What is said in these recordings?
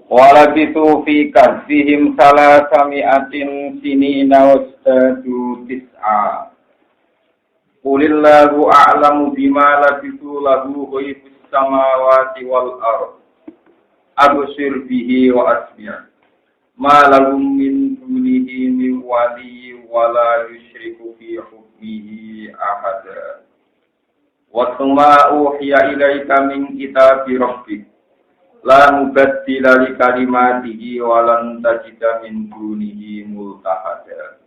Walabitu fi kahfihim salasami'atin sinina wasdadu tis'a. Qulillahu a'lamu bima labitu lahu ghaibus samawati wal ardh. Abshir bihi wa asmi'. Ma lahum min dunihi min waliyyin wa la yusyriku fi hukmihi ahada. Wa thumma uhiya ilaika min kitabi rabbik. La mubaddila li kalimatihi wa lan tajida min dunihi multahada.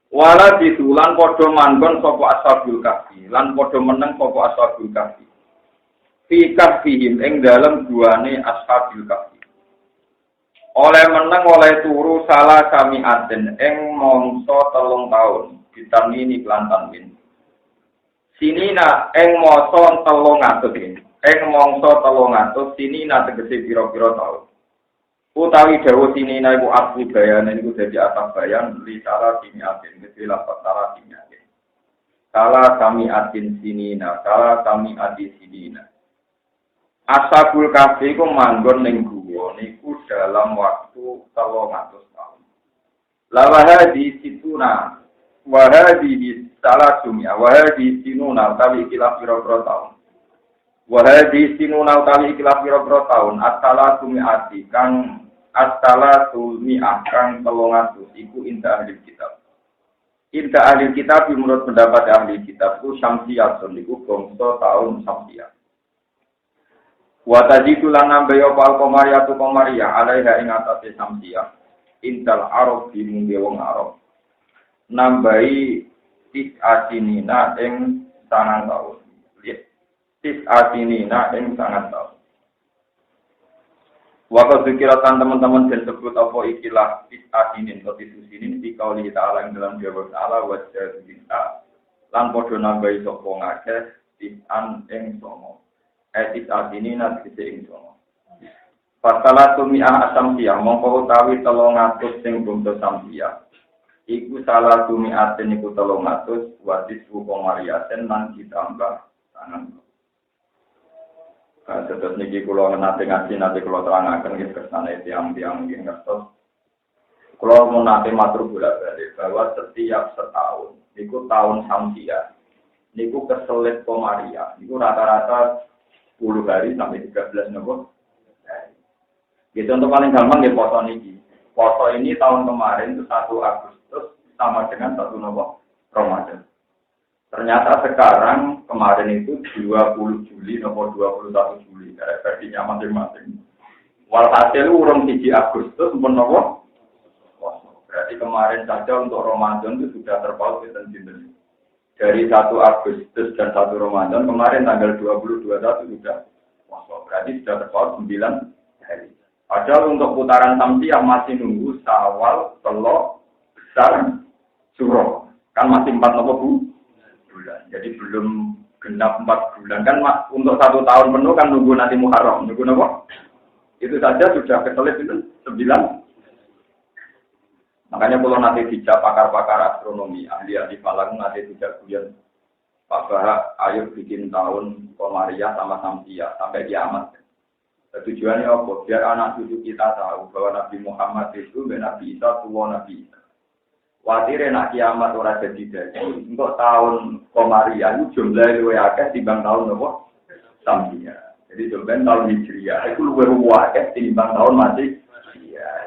Wala bitulan padha manggon sapa ashabul kahfi, lan padha meneng sapa ashabul kahfi. Fi kahfihim ing dalem duane ashabul kahfi. Oleh meneng oleh turu salah kami aden ing mangsa 3 taun ditamini kelantan min. Sinina ing mangsa 300 ing mangsa 300 sinina tegese pira-pira taun. Utawi dawuh sinina iku asli bayane iku dadi atas bayan li salah kami aden gede lapat salah kami aden. Salah kami aden sinina, salah kami adi sinina. Ashabul kahfi iku manggon ning guwa niku dalam waktu 300 tahun. La wahadi situna wa hadhihi salasumia wa hadhihi sinuna tawi kila pira-pira tahun. Wa hadhihi sinuna tawi kila pira-pira tahun at-salasumi kang at-salasumi kang 300 iku inta ahli kitab. Inta ahli kitab menurut pendapat ahli kitab ku syamsiyatun niku bangsa tahun syamsiyah. Wa tajidu lan nambahi apa al-qamariyatu qamariyah alaiha ing atase samsiah intal arab di mungge wong arab nambahi tisatinina ing 9 taun tisatinina ing 9 taun wa kadzikiratan teman-teman disebut apa ikilah tisatinin atau tisinin di kauli ta'ala ing dalam jawab ta'ala wa jadita lan padha nambahi sapa ngakeh tisan ing songo etis adini nanti seingsono. Pasalah tumiah asamsiah mongko utawi 300 sing bungsu samsiah. Iku salah tumiaten iku 300 wadis komariaten lan ditambah tangan. Terus niki kula nate ngaji nate kula terangaken nggih kersane tiyang-tiyang nggih ngertos. Kula mun nate matur bolak-balik bahwa setiap setahun niku tahun samsiah. Niku keselit komaria. Niku rata-rata 10 hari sampai 13 nopo. Gitu untuk paling gampang ya foto niki. Foto ini tahun kemarin itu 1 Agustus sama dengan 1 nopo Ramadan. Ternyata sekarang kemarin itu 20 Juli nopo 21 Juli. Versinya masing-masing. Walhasil urung 1 Agustus pun nopo. Berarti kemarin saja untuk Ramadan itu sudah terpaut pinten-pinten. Dari 1 Agustus dan 1 Ramadan kemarin tanggal 22 sudah berarti sudah terpaut 9 hari. Padahal untuk putaran samsiah masih nunggu Syawal, Telok, Besar, Suro. Kan masih 4 bulan. Jadi belum genap 4 bulan. Kan untuk 1 tahun penuh kan nunggu nanti Muharram. Nunggu nopo? Itu saja sudah keselip itu 9. Makanya kalau nanti dijak pakar-pakar astronomi, ahli-ahli falak nanti dijak kuliah Pak Bahak, ayo bikin tahun Komariah sama Samsiah sampai kiamat. Tujuannya apa? Biar anak cucu kita tahu bahwa Nabi Muhammad itu Nabi Isa, tua Nabi Isa. Watir nak kiamat orang jadi. Untuk tahun Komariah itu jumlahnya lebih akeh timbang tahun apa? Samsiah. Jadi jumlah tahun Hijriah itu lebih akeh timbang tahun masih.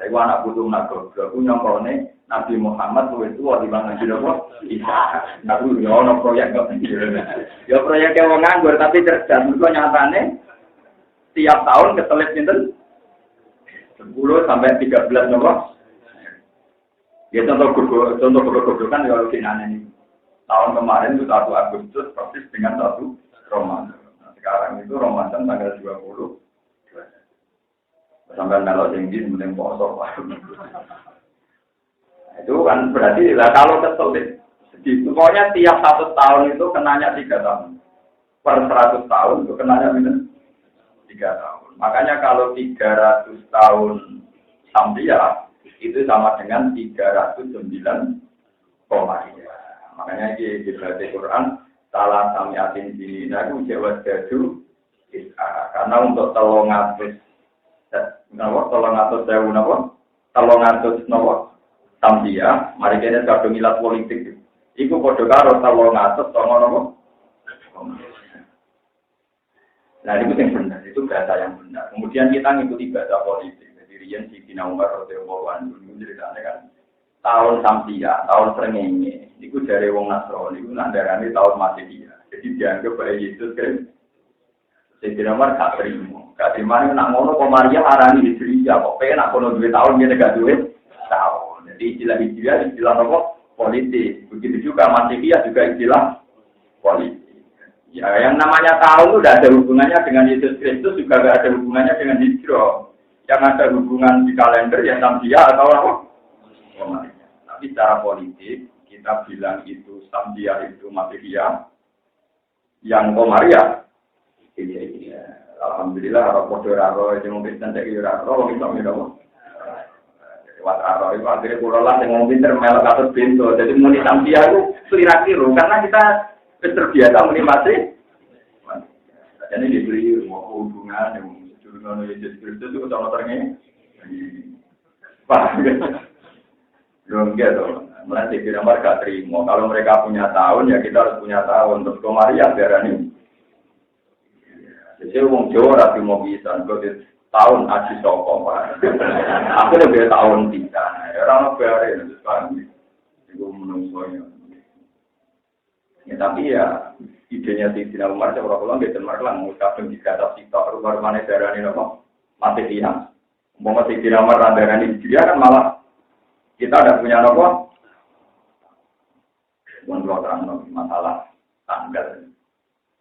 Iku anak putu nak goblok, aku nyongkone Nabi Muhammad luwih tuwa dibanding Nabi apa? Isa. Aku yo ono proyek kok pikir. Yo proyeke wong nganggur tapi cerdas. Mergo nyatane tiap tahun keselip pinten? 10 sampai 13 nopo? Ya contoh goblokan ya kinane ini. Tahun kemarin itu 1 Agustus persis dengan 1 Ramadan. Nah, sekarang itu Ramadan tanggal 20. Sampai melok tinggi, kemudian poso. Itu kan berarti lah kalau kesulit. Pokoknya tiap 1 tahun itu kenanya 3 tahun. Per 100 tahun itu kenanya minus 3 tahun. Makanya kalau 300 tahun sampai itu sama dengan 309 komariah. Makanya di baca Quran salah samiatin sini aku jawab jadu karena untuk 300 sewu samsia mari kene kadung ilat politik iku padha karo 300 napa. Nah itu yang benar, itu bahasa yang benar. Kemudian kita ngikuti bahasa politik. Jadi Rian Sidina Umar radhiyallahu anhu ceritanya kan tahun Samsia, tahun Srengenge. Itu dari wong Nasrani, itu nandarane tahun Masehi. Jadi dianggap bahwa Yesus kan Sidina Umar gak terima. Gak terima itu nak ngono kok Maria arani Hijriah. Kok pengen nak kono 2 tahun dia gak duwe tahun. Jadi istilah Hijriah istilah apa? Politik. Begitu juga Masehi juga istilah politik. Ya, yang namanya tahun itu tidak ada hubungannya dengan Yesus Kristus, juga tidak ada hubungannya dengan hijrah. Yang ada hubungan di kalender ya Samsia atau apa? Komariah. Tapi secara politik, kita bilang itu Samsia itu Masihiyah. Yang Komariah, ini. Alhamdulillah, kalau kodoh raro, itu mungkin nanti raro, kita minum. Lewat raro, itu akhirnya pulau yang mungkin termelak atau pintu. Jadi muni Samsia itu selirakiru, karena kita terbiasa menikmati. Jadi diberi hubungan yang hubungan Yesus Kristus itu sama terngnya. Wah, belum gitu. Mulai Sidina Umar gak terima. Kalau mereka punya tahun ya kita harus punya tahun. Terus Komariah biar ini. Jadi wong Jawa rapi mau bisa. Tahun aji sokong. Aku lebih tahun 3. Orang biarin itu sekarang. Itu menungsonya. Ya, tapi ya idenya Sidina Umar seorang-orang dia cemerlang mengusapkan di kata sitok rumah mana darah ini apa mati dia mau Sidina Umar darah ini dia kan malah kita ada punya apa mengeluarkan masalah tanggal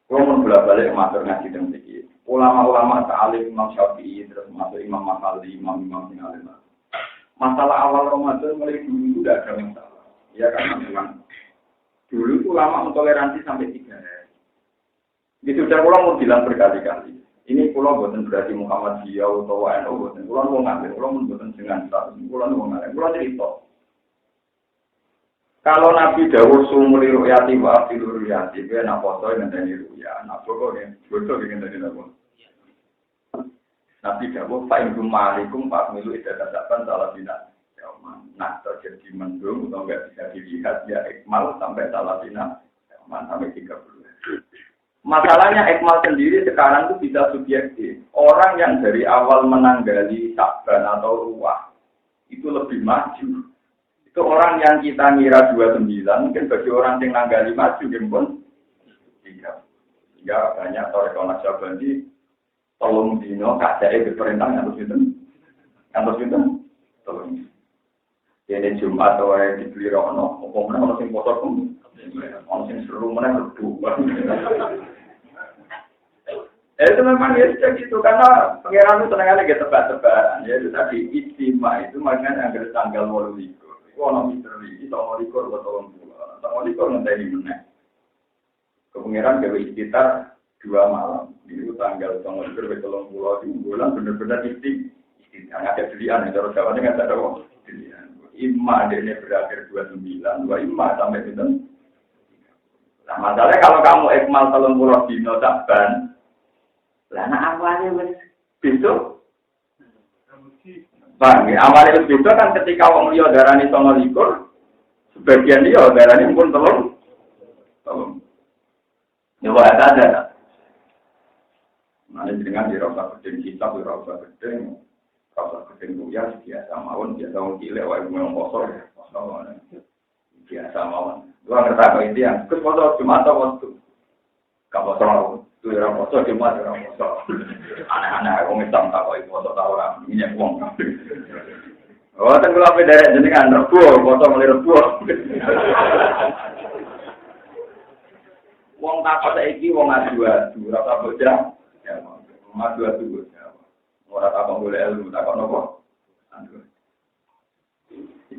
kalau bolak-balik matur ngaji dan sedikit ulama-ulama ta'alim Imam Syafi'i terus masuk Imam Maghali imam-imam yang alim masalah awal Ramadan mulai dulu itu tidak ada masalah ya karena memang dulu itu lama mentoleransi sampai 3 hari. Itu sudah pulang mau bilang berkali-kali. Ini pulau buatan berarti Muhammadiyah atau WNO buatan. Pulau mau ngambil, pulau mau buatan dengan status. Pulau mau ngambil, pulau cerita. Kalau Nabi Dawud sumuli ru'yati wa afilu ru'yati, dia nak foto yang dari ru'yah. Nak foto yang dari Nabi. Nabi Dawud fa'inkum ma'alikum fa'amilu idadadaban salah bina. Nah terjadi mendung atau enggak bisa dilihat ya ikmal sampai salafina sampai 30. Masalahnya ikmal sendiri sekarang itu bisa subjektif. Orang yang dari awal menanggali Sya'ban atau ruwah itu lebih maju. Itu orang yang kita ngira 29 mungkin bagi orang yang nanggali maju pun 3. Ya banyak torikonak Sya'ban di tolong dino kajai diperintah yang terus itu tolong. Ini Jumat atau yang dibeli rono, mana orang sing kotor pun, orang sing seru mana rebu. Itu memang ya gitu karena pengiran itu senang aja tebak-tebakan. Ya itu tadi istimewa itu makanya agar tanggal 8. Itu orang misteri, itu orang likur atau orang likur nanti di mana. Kepengiran gawe sekitar 2 malam. Itu tanggal 9 likur 30 di bulan benar-benar istimewa. Ada pilihan, cara Jawanya nggak ada kok. Imma ini berakhir 29, 2 imma sampai itu. Nah masalahnya kalau kamu ikmal 30 dino Sya'ban, lah nak awalnya besok. Bang, awalnya besok kan ketika wong liya darani 29, sebagian dia darani pun telung. Ya wae ada. Nah, dengan dirasa gedeng kitab, dirasa gedeng. Kalau ketemu ya biasa mawon biasa wong cilik wae memang kosong biasa mawon. Dua ngerti itu yang kes foto cuma atau waktu. Kalau soal tu orang foto cuma orang foto. Aneh-aneh wong Islam tak kok foto ta ora minyak wong. Oh tenggelam ape derek jenengan rebu foto mulai rebu. Wong tak kok saiki wong adu-adu ora tak bocah. Ya, wong adu-adu. Orang tak boleh ilmu, tak nopo.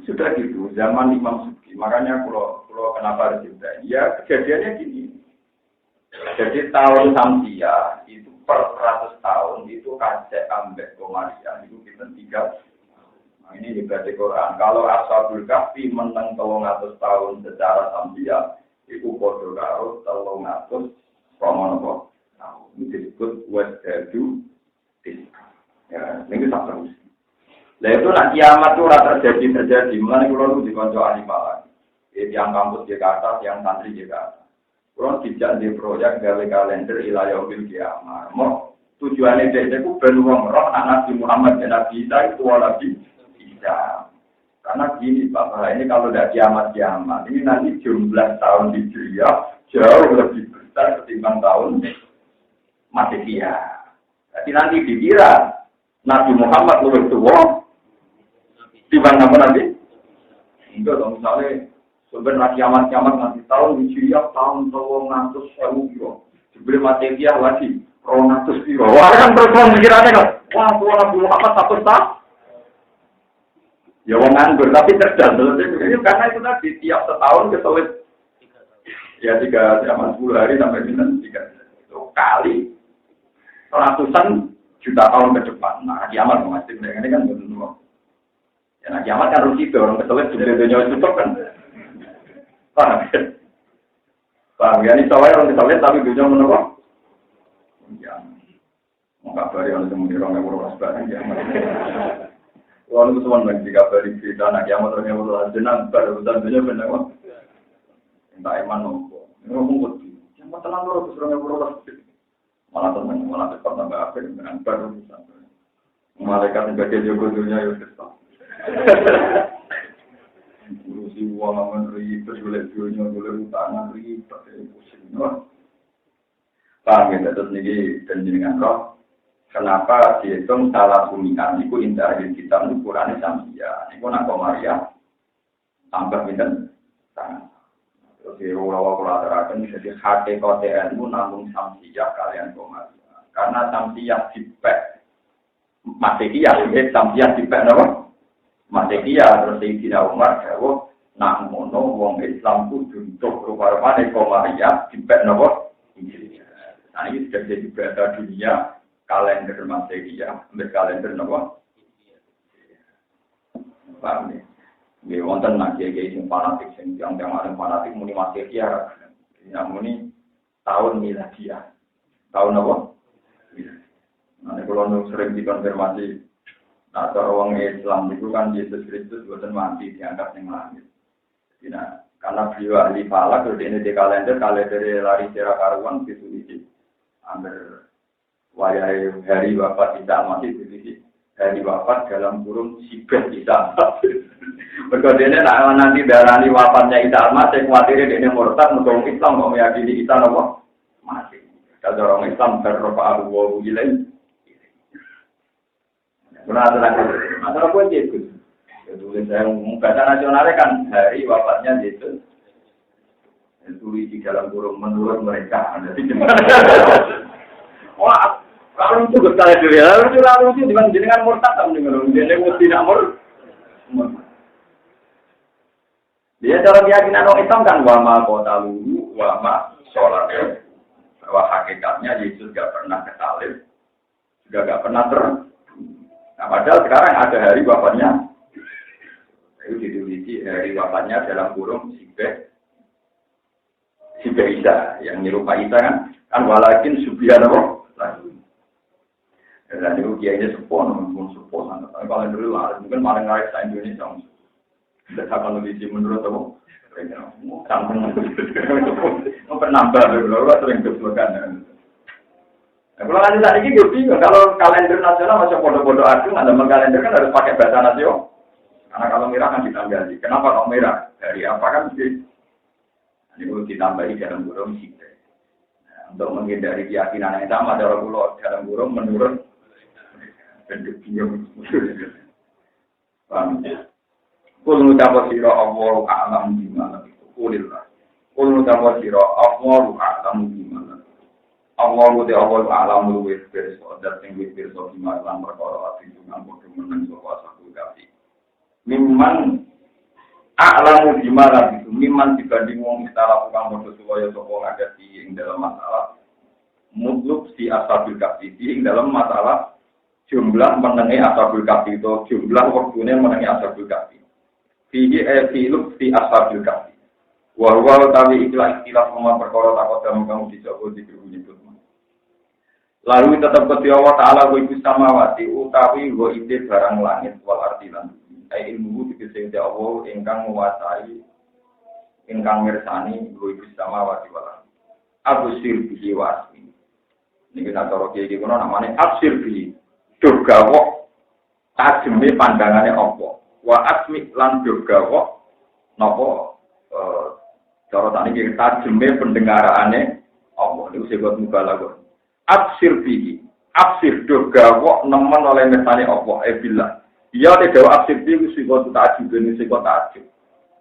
Sudah gitu, zaman Imam Subki. Makanya kalau kenapa harus juga? Ya kejadiannya gini. Jadi tahun Samsia itu per 100 tahun itu kacek ambek Komariah itu kita 3. Ini juga di Quran. Kalau Ashabul Kahfi menang 300 tahun secara samsiah, itu podo karo 300 tahun. Ini disebut wasdadu tiska. Ya, ini tak terus. Nah itu nak kiamat itu rata terjadi. Mulai kalau di konco animal, yang kampus di atas, yang santri di atas. Kalau tidak di proyek gawe kalender ilayah bil kiamat. Mau tujuannya dia itu beruang roh Nabi Muhammad dan Nabi Isa itu walabi. Ya, karena gini Bapak, ini kalau tidak kiamat, ini nanti jumlah tahun di dunia jauh lebih besar ketimbang tahun Masehiya. Jadi nanti dikira Nabi Muhammad lebih tua dibanding apa nanti? Enggak dong, misalnya sebenarnya kiamat nanti tahun di dunia tahun 300.000 sebelum Masehiya lagi 200.000. Wah kan terus pikirannya kan, wah tua Nabi Muhammad satu tahun. Ya wong nganggur tapi cerdas ini karena itu tadi tiap setahun keselit ya 10 hari sampai 3 itu kali ratusan juta tahun ke depan. Nah kiamat masih ini kan betul. Ya nah kiamat kan rugi orang keselit juga dunia tutup kan. Paham ya ini soalnya orang keselit tapi dunia menolak. Ya mau kabari orang kemudian orang yang berulas barang ya. Kalau itu cuma bagi kabari cerita anak kiamat orang yang berulas jenang baru urusan dunia benar kok. Entah iman nopo. Ini ngomong betul. Yang tenang orang yang berulas malah teman malah cepat tambah akhir dengan baru urusan. Malaikat sebagai jogo dunia itu besar. Urusi uang aman ribet, boleh dunia, boleh utangan ribet, pusing. Paham ya, terus ini dan jenengan roh. Kenapa dihitung salah sumikan itu indah kita ukurannya samsia. Itu nak komaria tambah bintang tangan. Terus di rawa terakhir jadi HTKTN itu namun samsia kalian komaria. Karena samsia dipek Masehiya, samsia dipek apa? Masehiya terus tidak Umar jawab nak mono wong Islam kudu untuk rupa-rupane komaria dipek apa? Nah ini sudah jadi bahasa dunia. Kalender Masehiya, kalender apa? Paham ya? Di wonten nak kiai sing fanatik, yang ada fanatik muni Masehiya, yang muni tahun miladiah, tahun apa? Nah, kalau sering dikonfirmasi, nah orang Islam itu kan Yesus Kristus bukan mati diangkat yang langit. Nah, karena beliau ahli falak, terus ini di kalender lari secara karuan ditulis, hampir wayai hari wafat Isa masih begitu. Hari wafat dalam kurung sibet Isa. Berikutnya nanti darani wafatnya Isa masih khawatir dia murtad untuk Islam mau meyakini Isa apa? Masih. Kalau orang Islam berrofa Abu Wawu ilaih. Masalah pun itu. Tulis saya bahasa nasionalnya kan hari wafatnya Yesus. Tulis di dalam kurung menurut mereka. Jadi wah, kalau itu berkali diri, lalu itu dengan murtad tak mendengar, dia mesti tidak murtad. Dia cara keyakinan orang Islam kan wama kota lulu, wama sholat. Bahwa hakikatnya Yesus gak pernah kesalib, juga gak pernah Nah padahal sekarang ada hari wafatnya, itu ditulis hari wafatnya dalam kurung Sibeh Isa, yang nyerupai Isa kan walakin subihan apa? Dan itu kiainya sepon, tapi kalau dulu lah, mungkin malah ngarik sa Indonesia. Tidak akan lebih menurut apa? Campur nambah, lalu sering kesulitan. Kalau nanti saat ini bingung, kalau kalender nasional masih bodoh-bodoh agung, ada kalender kan harus pakai bahasa nasional. Karena kalau merah kan ditambah. Kenapa kok merah? Dari apa kan mesti? Ini perlu ditambahi dalam burung sibuk. Untuk menghindari keyakinan yang sama, cara pulau dalam burung menurut bentuk bingung. Paham ya? Kul ngucap sira Allah a'lam bima kulillah. Kul ngucap sira Allah a'lam bima. Allah te Allah a'lam luwes pirsa dat sing wis pirsa bima lan perkara ati dengan padha meneng sapa sakul kafi. Mimman a'lamu bima lan itu mimman dibanding wong istilah tukang padha supaya sapa ngadati ing dalam masalah mutluk si asabil kafi ing dalam masalah jumlah menengi ashabul kahfi itu jumlah waktunya menengi ashabul kahfi. Fihi filuk fi ashabul kahfi. Wa huwa tawi ikhlas semua perkara takut kamu dicoba nyebut. Lalu tetap ketika Allah Ta'ala wa ibu samawati utawi wa ide barang langit wal ardilan. Ilmu dikisih Allah ingkang menguasai ingkang mirsani wa ibu samawati wal ardilan. Absir bihi wa asmi. Ini kita cara kiai kuno namanya absir bihi. Durgawok tajeme pandangane Allah. Wa asmi lan durgawok napa cara tadi kita tajeme pendengarane Allah. Niku sebab mubalaghah. Absir bihi, absir durgawok nemen oleh mirsani Allah. Billah. Iya tidak absir bihi sing takjub ini sing takjub.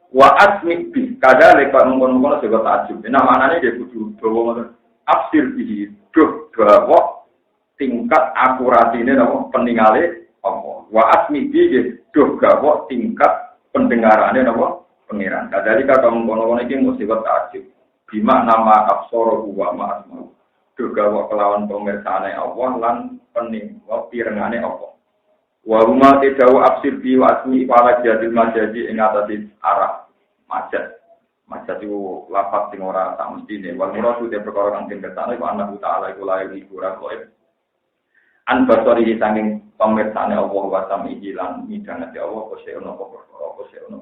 Wa asmi bi kada lek mengkon-mengkon sing takjub. Nah maknane dia kudu dawa absir bihi durgawok tingkat akuratine napa peningale apa wa asmi iki durgawok tingkat pendengarane napa pengiran kadali kata ngono-ngono iki mesti takjub bima nama absara wa ma asma durgawok kelawan pemirsane Allah lan pening wa pirengane apa wa huma tadawu absir bi wa asmi wala jadil majadi ing atase arah majad itu lapat sing ora sak mestine wal muradu te perkara kang den ketane wa ana ta'ala iku lae ora koe an basori sanging pemirsane Allah wa samihi lan midhanate Allah kose ono kose ono.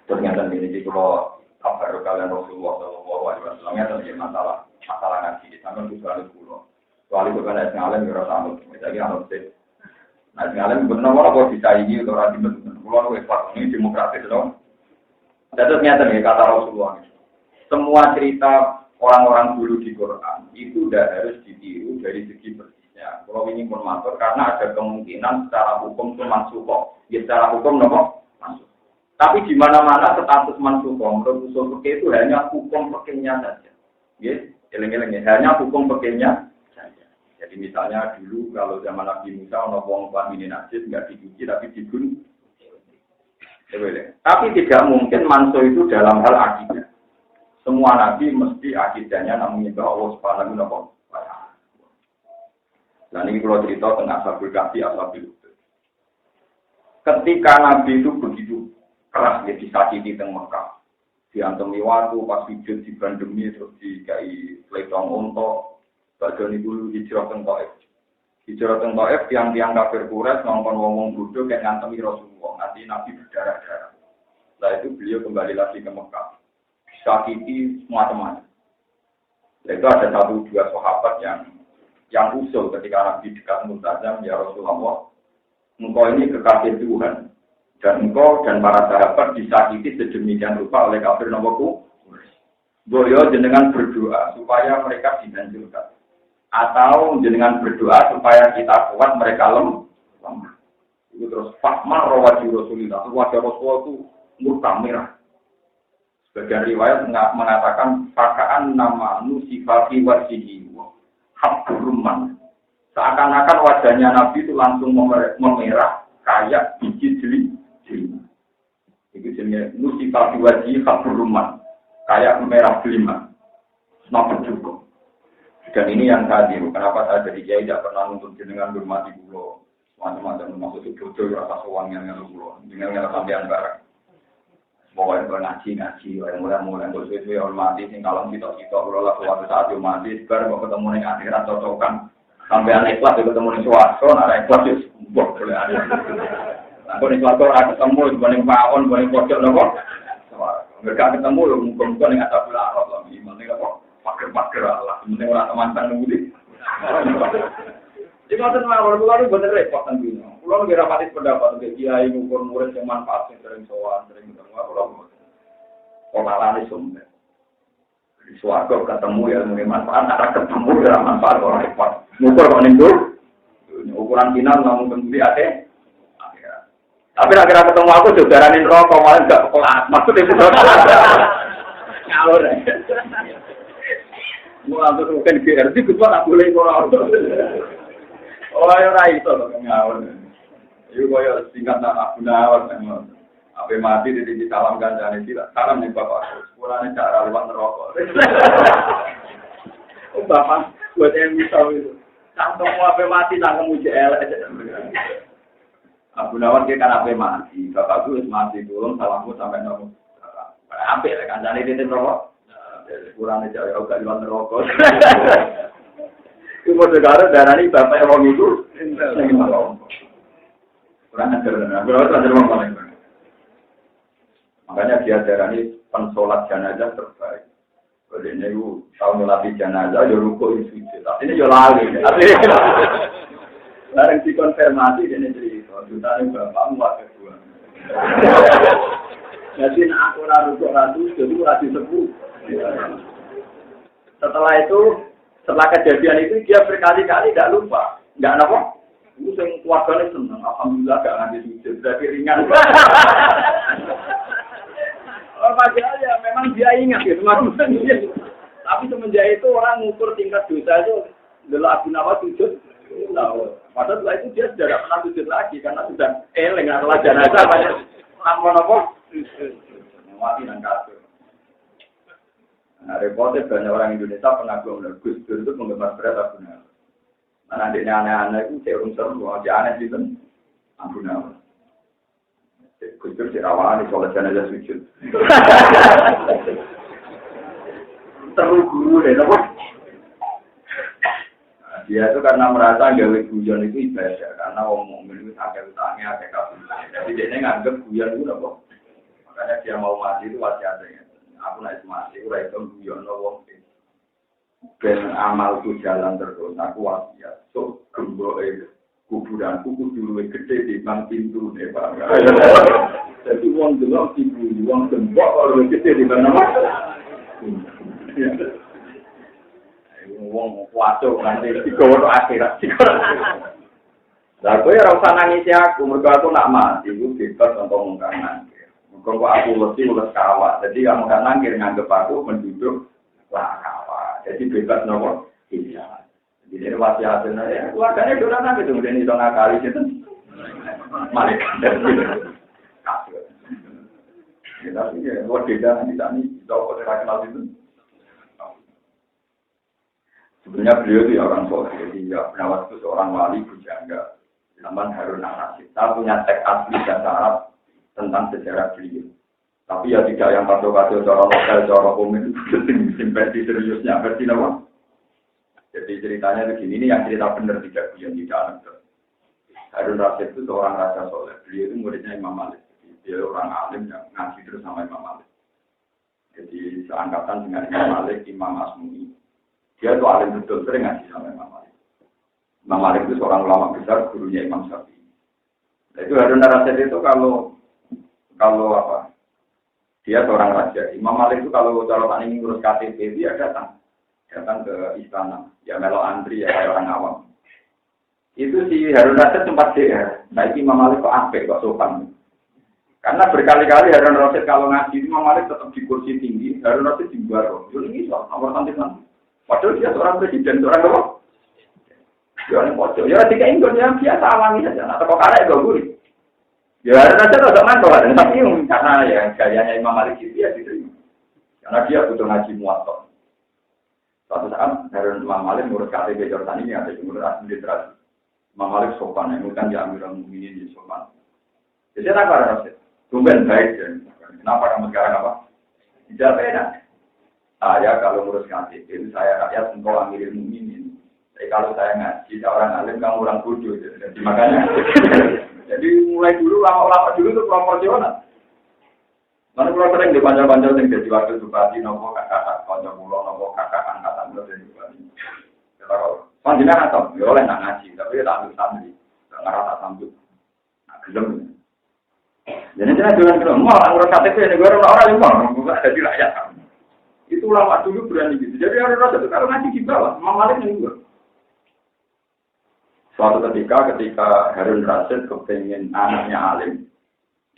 Ternyata ini kalau kabar kalian Rasulullah sallallahu alaihi wasallam ya tentang masalah ngaji sampeyan bukan kulo. Soal itu kan ada ngalim ya sama lagi harus deh. Nah ngalim benar-benar kok bisa ini atau ora dibentuk. Kulo wis pas ini demokratis dong. Ternyata nih kata Rasulullah. Semua cerita orang-orang dulu di Quran itu tidak harus ditiru dari segi persisnya. Kalau ini mengatur karena ada kemungkinan secara hukum itu mansukhah. Ya secara hukum nopo mansukhah. Tapi di mana-mana status mansukhah menurut usul fikih itu hanya hukum fikihnya saja. Ya, eleng-eleng hanya hukum fikihnya saja. Jadi misalnya dulu kalau zaman Nabi Musa ono wong pamine najis enggak dicuci tapi dibunuh. Tapi tidak mungkin mansuh itu dalam hal akidah. Semua nabi mesti akidahnya namun menyembah Allah Subhanahu wa taala. Dan ini kalau cerita tentang Ashabul Kahfi, Ashabul Ukhdud. Ketika nabi itu begitu keras dia disakiti di Mekah, diantemi waktu pas sujud di bandemi terus dikai letong unta, bagian itu hijrah teng Taif. Hijrah teng Taif tiang-tiang kafir Quraisy ngongkon wong-wong bodho kayak ngantemi Rasulullah, nanti nabi berdarah-darah. Setelah itu beliau kembali lagi ke Mekah. Sakiti semua-teman. Itu ada satu dua sahabat yang usul ketika Nabi dekat Multazam, ya Rasulullah, engkau ini kekasih Tuhan, dan engkau dan para sahabat disakiti sedemikian rupa oleh kafir nomorku. Boleh jenengan berdoa supaya mereka dihancurkan, atau jenengan berdoa supaya kita kuat mereka lemah. Itu terus Fatmah rawati Rasulullah, wajah Rasulullah itu murka merah. Sebagian riwayat mengatakan pakaan nama nusifati wajhihi habruman. Seakan-akan wajahnya Nabi itu langsung memerah kayak biji jeli. Itu jenis nusifati wajhihi habruman, kayak merah delima. Kenapa cukup? Dan ini yang saya tiru. Kenapa saya jadi kiai tidak pernah nuntut jenengan hormati pulau macam-macam maksud itu bodoh rasa sowan yang pulau dengan sampean barang. Pokoknya ngaji, orang mulai sesuai hormati, sing kalau kita kalau lah suatu saat hormati, sekarang mau ketemu dengan akhirat cocokan, sampai anak ikhlas ketemu dengan suatu, anak ikhlas itu boleh ada. Aku nih suatu orang ketemu dibanding pawon, dibanding pojok nopo, mereka ketemu loh, muka-muka dengan tabel Arab lah, gimana kok pakai lah, sebenarnya orang teman-teman nunggu. Jadi maksud mawar keluar itu bener repot tentunya. Pulau lebih rapati pendapat untuk kiai ngukur murid yang manfaat yang sering sowan, sering ketemu pulau. Olahan itu sumber. Di suatu ketemu ya mungkin manfaat, ada ketemu ya manfaat orang repot. Ngukur orang itu, ukuran final namun kemudian ada. Tapi akhirnya ketemu aku jodaranin rokok malah nggak kelas. Maksudnya itu ngalor. Mau ambil mungkin GRC, gue tak boleh ngurau. Oh, ya rai itu loh ngawur. Iku koyo singkat nak Abu Nawar nang ape mati di salam kancane tidak. Salam ning bapak. Sepurane cara lewat neraka. Oh, bapak buat yang misal itu. Cangkemmu ape mati cangkemmu jek elek. Abu Nawas dia kan ape mati. Bapakku wis mati turun salamku sampai nopo. Apik lek kancane titip rokok. Kurang aja ya gak liwat rokok. Iku modal darani bapak wong iku sing malah. Kurang ajar. Berapa ajar wong paling. Makanya dia darani pensolat jenazah terbaik. Kalau ini aku tahu melatih jenazah, ya ruko itu sujud. Tapi ini ya lali. Larang dikonfirmasi ini cerita. Jutanya bapakmu wakil dua. Jadi aku ruko ratu, jadi ratu sepuh. Setelah itu, setelah kejadian itu dia berkali-kali tidak lupa. Enggak apa? Itu yang keluarganya senang. Alhamdulillah gak nganti sujud. Berarti ringan. Padahal ya memang dia ingat gitu, tapi semenjak itu orang mengukur tingkat dosa itu adalah Abu Nawas sujud. Padahal setelah itu dia sudah tidak pernah sujud lagi karena sudah nggak telah jenazah banyak apa mati dan kafir. Nah repotnya banyak orang Indonesia pengagum Gus Dur itu penggemar berat Abu Nawas. Nah nantinya aneh-aneh itu saya seru, aja aneh sih kan Abu Nawas. Kustur sirawani soal jenazah sujud. Terus guru deh, nopo. Dia itu karena merasa gawe guyon itu ibadah, karena ngomong itu agak utangnya agak kabur. Jadi dia nganggep guyon itu nopo. Makanya dia mau mati itu wasiatnya. Aku naik mati, aku itu guyon nopo. Ben amalku jalan terus, aku wasiat. So gembok kuburan kuku dulu gede di bang pintu deh pak. Jadi uang gelap ibu, uang gembok kalau gede di mana mas? Uang kuaco nanti digowo akhirat. Lah kowe ora usah nangis aku, mergo aku nak mati, aku bebas untuk ngomong nangis. Mergo aku mesti ulas kawat. Jadi kamu kan nangis nganggep aku menduduk lah kawat. Jadi bebas nopo? Iya. Jadi wasiatnya ya, keluarganya sudah nanti tuh kemudian itu ngakali gitu, malaikat dari kasih. Kita sih ya, luar beda di sana, tahu kok saya kenal itu. Sebenarnya beliau itu orang soleh, jadi ya Nawas itu seorang wali bujangga, namanya Harun Ar-Rasyid. Kita punya teks asli dan Arab tentang sejarah beliau. Tapi ya tidak yang kado-kado cara lokal, cara komen itu simpati seriusnya, berarti nama. Jadi ceritanya begini, ini yang cerita benar tidak yang tidak aneh. Harun Rasyid itu seorang raja soleh. Beliau itu muridnya Imam Malik. Dia orang alim yang ngaji terus sama Imam Malik. Jadi seangkatan dengan Imam Malik, Imam Asmuni. Dia itu alim betul, sering ngaji sama Imam Malik. Imam Malik itu seorang ulama besar, gurunya Imam Syafi'i. Nah, itu Harun Rasyid itu kalau apa? Dia seorang raja. Imam Malik itu kalau ingin ngurus KTP dia datang ke istana, ya melo antri ya kayak orang awam. Itu si Harun Rasyid sempat DR. Nah Imam Malik kok apik kok sopan. Karena berkali-kali Harun Rasyid kalau ngaji Imam Malik tetap di kursi tinggi, Harun Rasyid di bawah. Ini soal nomor nanti. Padahal dia seorang presiden, seorang apa? Ya ini pojok. Ya tiga ingin yang biasa alami saja. Atau kok karek gak gurih. Ya Harun Rasyid agak mantap, tapi karena ya gayanya Imam Malik itu ya diterima. Karena dia butuh ngaji muatok. Suatu saat Harun Imam Malik ngurus KTP Jordan ini ada ngurus administrasi. Imam Malik sopan, yang bukan diambil orang mukminin di sopan. Jadi apa Rasid? Tumben baik dan kenapa kamu sekarang apa? Tidak beda. Saya kalau ngurus KTP saya rakyat engkau ambil mukminin. Tapi kalau saya ngaji orang alim kamu orang bodoh. Jadi makanya. Jadi mulai dulu lama-lama dulu itu proporsional. Mana kalau sering dipanjang-panjang yang jadi wakil bupati, nopo kakak, konco pulau, nopo kakak angkatan dari bupati. Kalau panjangnya atau ya oleh nak ngaji, tapi tak ambil santri, tak ngerasa sambut, nak gelem. Jadi jangan bilang mau ngurus KTP negara orang yang mau, bukan ada di rakyat. Itu lama dulu berani gitu. Jadi harus rasa itu kalau ngaji di bawah, Malik yang juga. Suatu ketika Harun Rasyid kepengen anaknya alim.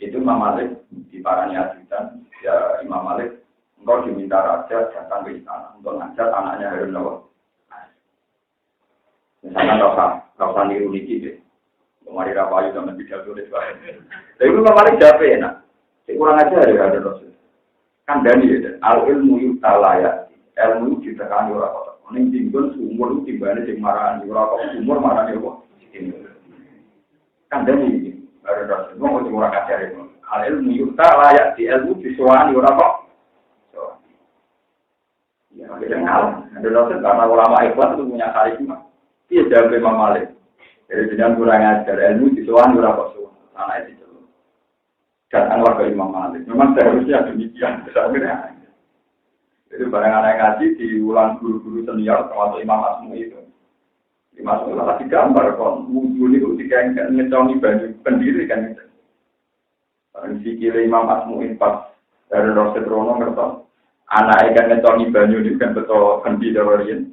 Itu Imam Malik di parani ajudan, ya Imam Malik engkau diminta raja datang ke istana untuk ngajak anaknya Harun Nawas. Misalnya kau usah niru niki deh, kemarin rapayu sama pidato deh. Tapi Imam Malik jawab enak, kurang aja ya Harun Nawas. Kan Dani ya, al ilmu yutalaya, ilmu ditekani orang kotor. Ning dinggon sumur itu timbane sing marani ora kok sumur marani apa? Kandhane iki. Baru terus wong ora kacare. Al ilmu yuta layak di ilmu disuwani ora kok. Ya, kenal. Ada karena ulama ikhwan itu punya karisma. Dia jawab Imam Malik. Jadi jangan kurang ajar ilmu disuwani ora kok suwani. Anak itu. Datang warga Imam Malik. Memang seharusnya demikian. Akhirnya. Jadi barang anak ngaji diulang guru-guru senior termasuk Imam Asmu itu. Imam Asmu lah digambar kon wudhu niku dikengken ngecongi baju pendiri kan itu. Barang sikile Imam Asmu pas dari Roset Rono ngertos anak kan ngecongi baju niku kan betul kendi dawarian.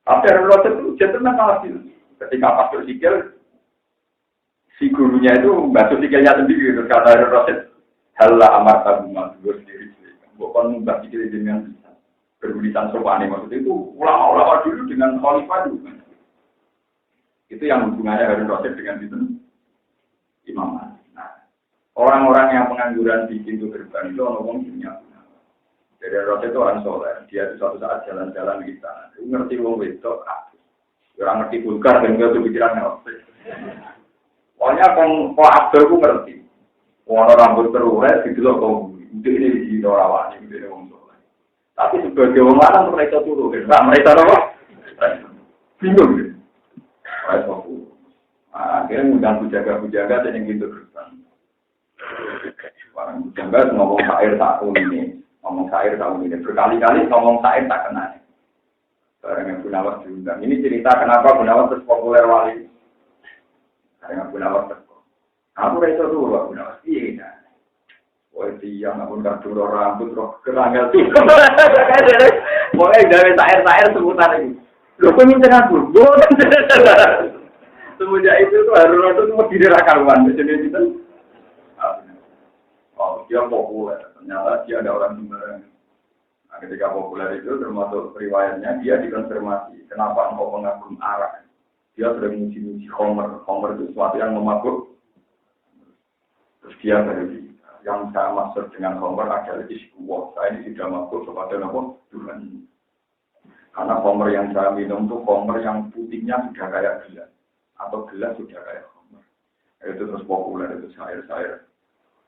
Tapi dari Roset itu jenengan malah ketika pas bersikil si gurunya itu basuh sikilnya sendiri terus kata dari Roset halla amar tabu madur sendiri. Bukan mbak pikir dengan berulisan sopane maksud itu ulama-ulama dulu dengan khalifah dulu. Itu yang hubungannya Harun Rasyid dengan itu Imam Malik. Nah, orang-orang yang pengangguran di pintu gerbang itu ngomong punya. Jadi Rasyid itu orang soleh. Dia itu suatu saat jalan-jalan di sana. Dia ngerti wong wedok, orang ngerti vulgar dan dia tuh pikirannya Rasyid. Pokoknya kok Abdul ku ngerti. Warna rambut terurai gitu loh kok. Ini di Dorawan, ini di Wong Soleh. Tapi sebagai orang lanang mereka turun, mereka apa? Bingung. Akhirnya ngundang bujaga-bujaga dan yang gitu terusan. Orang bujaga ngomong syair tahun ini, berkali-kali ngomong syair tak kena. Barang yang Gunawan diundang. Ini cerita kenapa Gunawan terus populer wali. Barang yang Gunawan terus. Aku rasa dulu Gunawan. Iya. Wah dia namun kartu rambut roh keranggal tuh. Pokoknya gawe sair seputar ini. Loh kok minta aku? Semenjak itu tuh Harun itu mau dirakaruan. Jadi itu. Oh dia populer. Ternyata dia ada orang sembarangan. Nah, ketika populer itu termasuk riwayatnya dia dikonfirmasi. Kenapa engkau mengagum arak? Dia sudah menguji Homer. Homer itu sesuatu yang memabuk. Terus dia berarti. Yang saya maksud dengan Homer adalah iskuwah. Saya ini tidak mabuk kepada Tuhan. Karena Homer yang saya minum itu Homer yang putihnya sudah kayak gelas. Atau gelas sudah kayak Homer. Itu terus populer, itu sair-sair.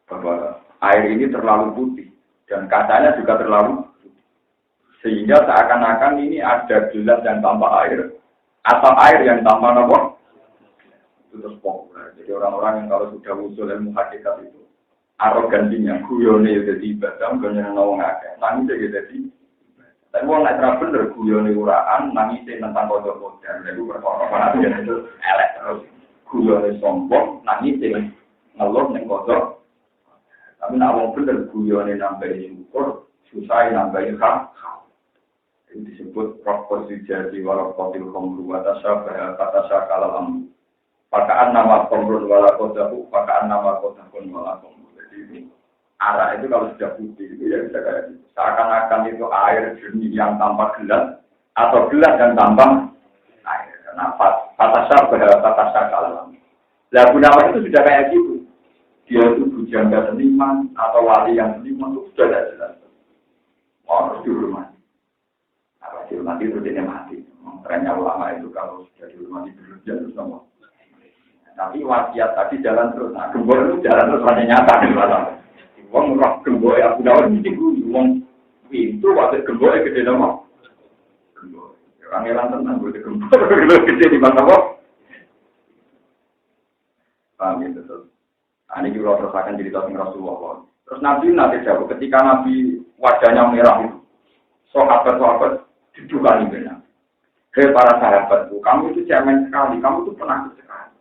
Bahwa air ini terlalu putih. Dan kacanya juga terlalu putih. Sehingga seakan-akan ini ada gelas yang tanpa air. Atau air yang tanpa apa? Itu terus populer. Jadi orang-orang yang kalau sudah usul ilmu hakikat itu. Arogansinya, guyone jadi ibadah, guyone nawang akeh, nangisnya jadi. Tapi orang nggak bener guyone uraan, nangisnya tentang kodok modern, itu berkorban itu elek terus. Guyone sombong, nangisnya ngeluh neng kodok. Tapi nak orang bener guyone nambahin ukur, susah nambahin hak. Itu disebut rokok sujati warokotil komru atasya kalam. Pakaan nama komrun walakodahu, pakaan nama kodakun walakom. Arak itu kalau sudah putih itu ya bisa kayak gitu. Seakan-akan itu air jernih yang tanpa gelas atau gelas yang tanpa air. Karena patasar berharap patasar kalam. Lah Gunawan itu sudah kayak gitu. Dia itu bujangga seniman atau wali yang seniman itu sudah tidak jelas. Harus dihormati. Apa dihormati itu dia mati. Trennya ulama itu kalau sudah dihormati berlebihan terus sama. Tapi wasiat tadi jalan terus. Nah, gembor itu jalan terus hanya nyata di belakang. Wong roh gembor ya Gunawan mesti wong pintu waktu gembor gede nama. Gembor. Orang elang tenang gue gembor gede di mana kok? Paham ya betul. Ini juga terus akan cerita tentang Rasulullah. Terus Nabi jawab ketika Nabi wajahnya merah itu, sahabat didukani benar. Hei para sahabatku, kamu itu cemen sekali, kamu itu penakut sekali.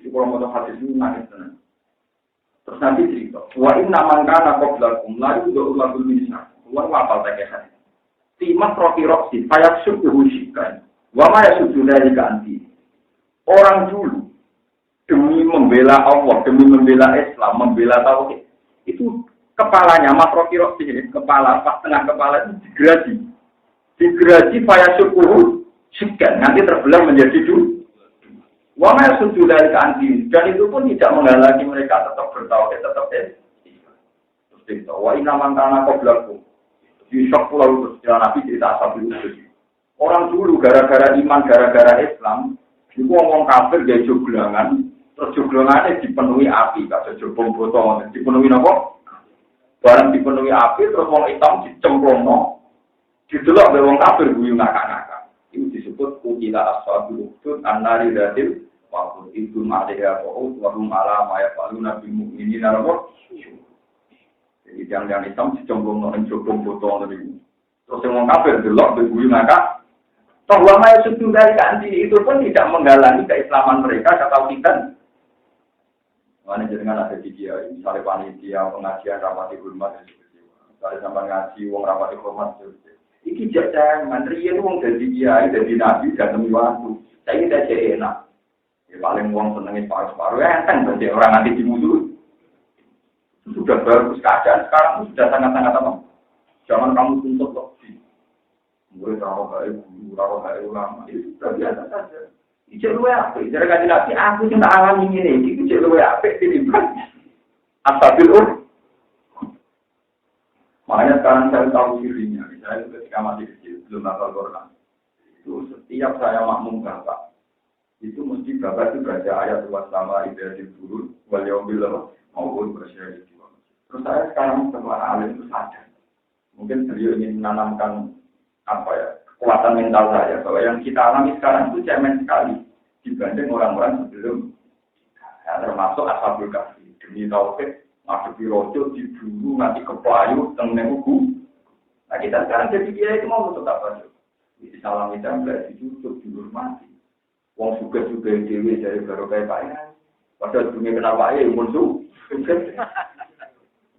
Jadi kalau mau hadis ini nangis tenang. Terus nanti cerita, wa inna man kana qablakum la yu'lamu minna. Allah apa tak hadis. Timas roki payak syukuhu syikan. Wa ma yasudu dari ganti. Orang dulu demi membela Allah, demi membela Islam, membela tauhid. Itu kepalanya Mas Roki ini, kepala pas tengah kepala itu digerasi payak syukuhu syikan. Nanti terbelah menjadi dua. Wa ma yasudu dari ganti. Dan itu pun tidak menghalangi mereka tetap bertauhid, tetap Islam. Terus kita, wa inna man kana qablakum. Di syok pulau terus jalan Nabi cerita asal itu. Orang dulu gara-gara iman, gara-gara Islam, itu ngomong kafir gaya joglangan, terus joglangannya dipenuhi api, kata joglong botol, dipenuhi apa? Barang dipenuhi api, terus orang hitam dicemplungno, didelok oleh orang kafir guyu ngakak-ngakak. Itu disebut kukila ashabul ukhdud an-nari datil waqul itu ma'aliha wa'ud wa hum ala ma yaf'aluna bil mu'minina rabbuh. Jadi yang hitam dicemplungno ning joglong botol niku. Terus orang kafir delok guyu ngakak. Bahwa maya sudu dari kanti itu pun tidak menghalangi keislaman mereka kata kita. Mana jenengan ada di dia, misalnya panitia pengajian rapati hormat, misalnya sampai ngaji uang rapati hormat. Iki jangan mandiri uang dari dia, dari nabi dan demi waktu. Saya tidak enak. Ya, paling uang senengin paru-paru ya kan berarti orang nanti dimusuh. Sudah bagus keadaan sekarang sudah sangat-sangat apa? Jangan kamu tuntut loh. Mulai taruh kayak ulama, itu sudah biasa saja. Ijek luwe apa? Ijek kaji nabi, aku cuma alami ini. Ijek luwe apa? Ini bukan. Astabil Makanya sekarang saya tahu dirinya. Misalnya ketika masih kecil, belum hafal Quran. Itu setiap saya makmum bapak, itu mesti bapak itu baca ayat wasama ibadah turun, waliyombil maupun bersyariat. Terus saya sekarang setelah alim itu sadar. Mungkin beliau ingin menanamkan kekuatan mental saya bahwa yang kita alami sekarang itu cemen sekali dibanding orang-orang sebelum ya, termasuk ashabul kahfi demi tauhid ngadepi rojo diburu nanti kepayu tengene ugu. Nah kita sekarang jadi dia itu mau untuk apa? Disalami template dicucuk dihormati. Wong suka-suka dhewe dari barokah Pak. Padahal dunia kenapa ya musuh.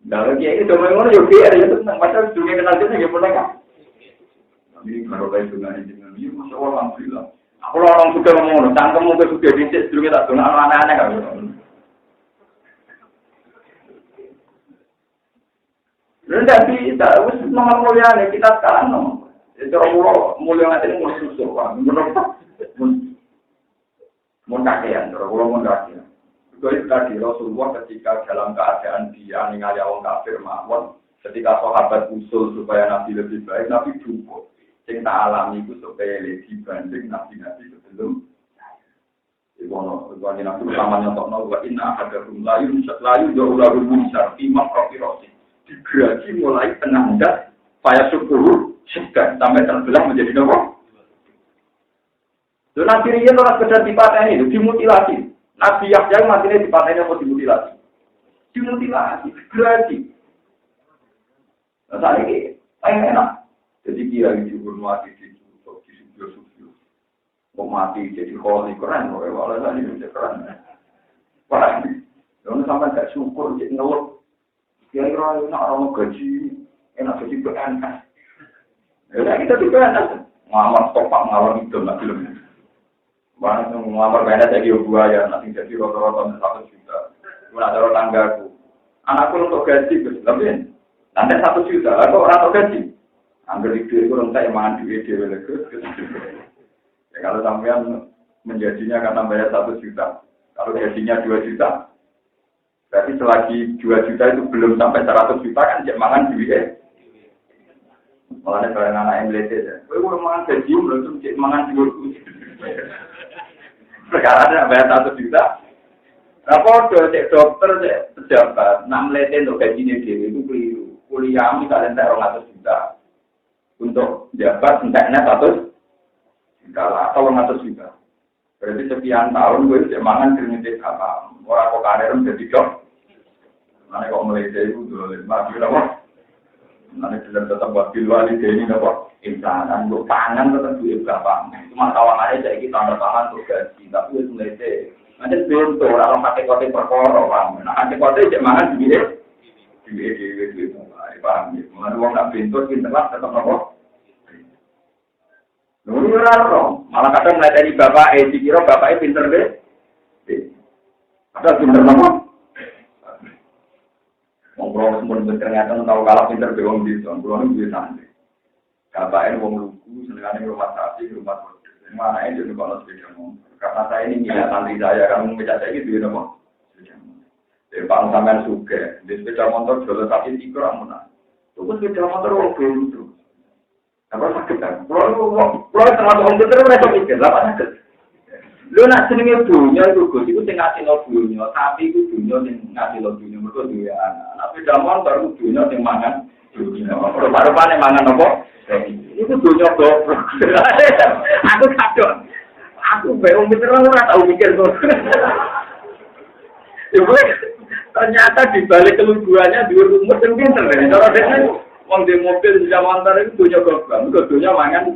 Nah lagi itu ngono yo biar ya tenang padahal dunia kenal dia nggih pernah kan. Ini baru kayak dengan ini, masya Allah, alhamdulillah. Aku orang suka ngomong, tangkemu ke suka dicek, dulu kita tuh aneh-aneh kan. Rendah kita, wis nomor mulia nih kita sekarang nomor. Jadi orang mulia nanti ini mau susul, mau kakean, orang mau kakean. Itu tadi Rasulullah ketika dalam keadaan dia ningali orang kafir mawon, ketika sahabat usul supaya Nabi lebih baik, Nabi cukup. Yang tak alami itu supaya dibanding nabi-nabi sebelum Iwono, Nabi utama nyontok wa inna ahadakum layu jauh lalu besar imam profirosi digeraki mulai penanda payah syukur segan sampai terbelah menjadi nomor. Dan Nabi Rian orang sekedar dipateni itu dimutilasi. Nabi Yahya matinya dipateni atau dimutilasi? Dimutilasi, digeraki. Nah saat ini enak. Jadi kira itu mati di studio. Mau mati jadi kholi keren, walau tadi bisa keren. Wah, jangan sampai tak syukur jadi ngeluh. Kira-kira nak orang gaji, enak gaji berantas. Ya kita juga berantas. Ngamar topak ngalor itu nak film. Mana ngamar berantas jadi buaya, nanti jadi rata-rata 1 juta. Mana ada tanggaku. Anakku untuk gaji, tapi nanti 1 juta, kok orang untuk gaji. Angger itu kurang tak emangan duit dia legus. Ya kalau sampean menjadinya karena bayar 1 juta, kalau gajinya 2 juta, berarti selagi 2 juta itu belum sampai 100 juta kan emangan duit. Makanya barang anak yang meleset ya, gue udah makan gaji belum cek emangan duit. Sekarang ada bayar 1 juta. Apa cek dokter cek pejabat, nak meleset untuk gajinya dia itu keliru. Kuliah misalnya tak 200 juta. Untuk jabat entaknya 100 juta lah, atau 100 juta. Berarti sekian tahun gue semangat kriminalitas apa? Orang kok karir menjadi dok. Mana kok mulai dari itu dulu, mati apa? Mana tidak tetap buat biluali ini apa? Insanan, untuk tangan tetap duit berapa? Cuma tawangannya jadi kita tanda tangan untuk gaji, tapi itu mulai dari. Nanti bentuk orang pakai kote perkara, paham? Nah, pakai kote semangat duit. Paham ya? Mengenai orang tak pintu, pinterlah tetap apa? Nunggu raro, malah kadang mulai dari bapak, dikira bapaknya pinter deh. Ada pinter apa? Ngomong semua ternyata tahu kalah pinter bewong di sana, belum bisa nanti. Bapaknya wong lugu, senengannya rumah sapi, rumah bodoh. Mana itu juga kalau sepeda motor. Karena saya ini tidak santri saya, kan membaca saya gitu ya, apa? Jadi Pak sampean suka, di sepeda motor jual sapi 3 orang menang. Terus sepeda motor wong belum. Apa sakit kan? Kalau termasuk orang pinter mereka mikir, apa sakit? Lu nak senengnya dunia itu Gus, itu sing ngasih lo dunia, tapi itu dunia sing ngasih lo dunia, mereka dunia anak. Tapi dalam baru dunia sing mangan dunia. Rupa-rupanya mangan apa? Itu dunia goblok. Aku sadar. Aku baru pinter ora tahu mikir kok. Ibu ternyata di balik keluguannya di umur yang pinter. Cara dia wong di mobil di zaman antar itu dunia goblok, dunia mangan.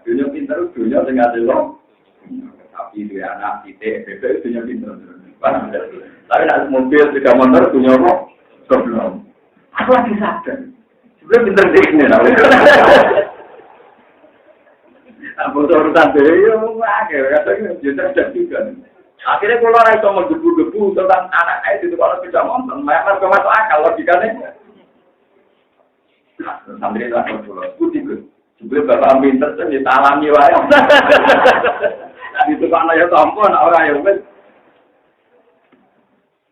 Dunia pinter dunia sing ngasih lo. Tapi dia anak kita, bebek punya pintar. Tapi nak mobil tidak motor punya apa? Goblok. Aku lagi sadar. Sebelum pintar deh ni lah. Apa urusan dia? Ya mungkin. Katanya jadi juga. Akhirnya kalau orang itu menggebu-gebu tentang anak itu kalau tidak motor, mereka masuk akal logikanya. Sambil itu aku pulau putih. Sebelum bapak pintar tu dia alami wayang. Itu kan ya tampon orang yang wes.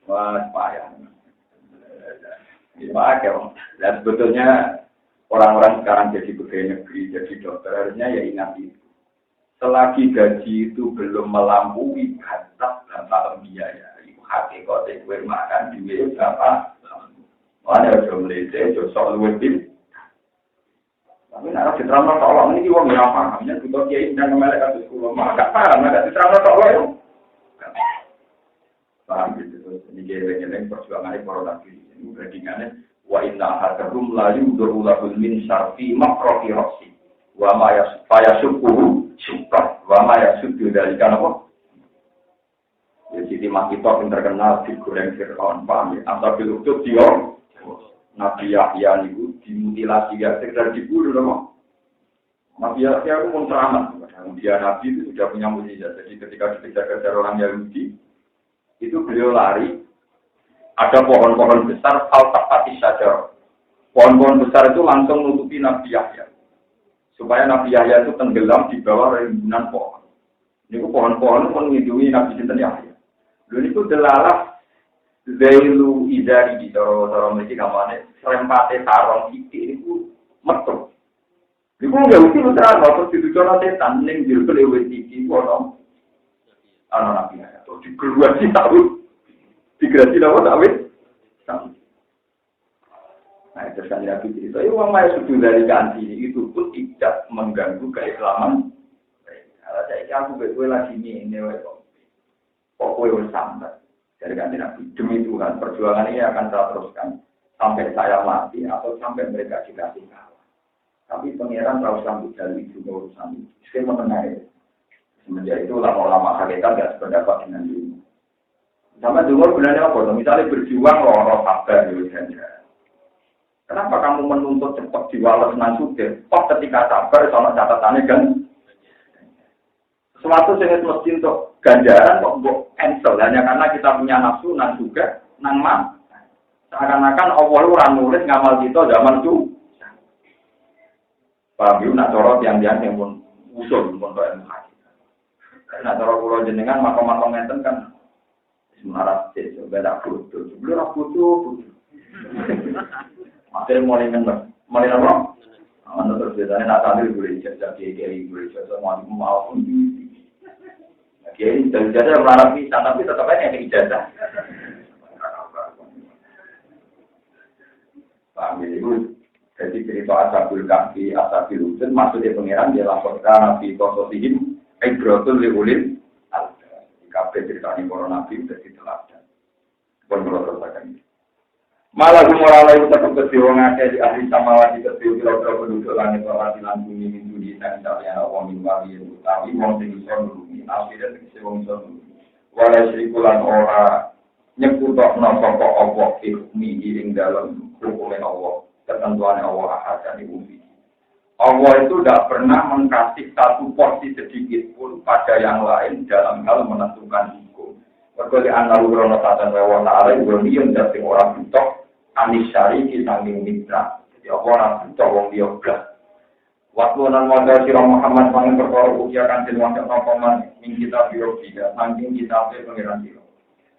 Wah, payah. Gimana kalau? Dan sebetulnya orang-orang sekarang jadi pegawai negeri, jadi dokter harusnya ya ingat itu. Selagi gaji itu belum melampaui batas dalam biaya, itu hakikatnya gue makan duit berapa? Mana jauh melete, jauh soal webin. Tapi nak diterangkan tolong ini wong yang pahamnya juga kiai dan melek kasus kulo maka paham nak diterangkan tolong yo. Paham gitu. Ini geleng-geleng perjuangan para nabi ini bandingannya wa inna hadarum la yudurulahul min syarfi makrofi roksi wa ma yasfayasukuhu syukar wa ma yasuddu dari kanapa. Ya Siti Makito yang terkenal digoreng Fir'aun paham ya. Asabil utuh dia Nabi Yahya itu dimutilasi ya sekedar dibunuh loh. Nabi Yahya itu pun teramat. Dia Nabi itu sudah punya mukjizat. Jadi ketika dikejar-kejar orang Yahudi, itu beliau lari. Ada pohon-pohon besar, al-taqati syajar. Pohon-pohon besar itu langsung menutupi Nabi Yahya. Supaya Nabi Yahya itu tenggelam di bawah rimbunan pohon. Ini pohon-pohon pun melindungi Nabi Sinten Yahya. Lalu itu delalah Zailu idari di cara mereka kamane serempate sarong iki niku metu. Iku ya uti putra waktu ditujono setan ning jero lewat iki ono ana nabi ya. To dikeluar si tahu. Digrasi lawan awet. Nah, terus kan nabi cerita, "Ya wong mae sudah dari ganti itu pun tidak mengganggu keislaman." Kalau saya aku betul lagi ini kok. Kok kowe wis sampai dari ganti Nabi. Demi Tuhan, perjuangan ini akan saya teruskan sampai saya mati atau sampai mereka dikasih kalah. Tapi pangeran tahu sambut dari juga urusan itu. Saya mengenai semenjak itu lama-lama hakikat tidak sependapat dengan ini. Sama dulu sebenarnya apa? Misalnya berjuang lorong sabar di Uganda. Kenapa kamu menuntut cepat diwales nansuke? Kok ketika sabar soal catatannya kan? Sesuatu yang mesti untuk ganjaran kok mbok cancel hanya karena kita punya nafsu nan juga nang man. Seakan-akan Allah ora nulis ngamal kita zaman itu. Paham yo nak cara tiang-tiang yang pun usul pun ilmu hadis. Karena cara kula jenengan makom-makom ngenten kan semarang sik beda foto. Sebelum foto. Masih mulai nang mulai nang. Ana terus bedane nak sambil boleh jadi boleh jadi mau Kiai dan ijazah melarang bisa, tapi tetap aja yang ijazah. Paham itu? Jadi cerita Ashabul Kahfi, Ashabil Hudud, maksudnya pengiran dia laporkan Nabi Qasosihim, Ibratul Lihulim, di kafe ceritanya para Nabi sudah diteladan. Pun berlaku ini. Malah humor itu tetap kesiwang ada di ahli samawati kesiwang kira-kira penduduk langit bawah di lampu ini di dan misalnya Allah minwali yang utawi wong sing iso nulungi asli dan kesiwang iso nulungi walau syirikulan ora nyekutokno sapa apa hukmi ing dalam hukume Allah ketentuan Allah ahad dan umum. Allah itu tidak pernah mengkasih satu porsi sedikit pun pada yang lain dalam hal menentukan hukum. Berkali anak urono tatan wa ta'ala yang jadi orang butok anis syari disangking mitra. Jadi orang butok wong dia belas. Waktu nan wanda sirah Muhammad panggil perkara usia kantin wajah nokoman min kita biologika sangking kita pengiran sirah.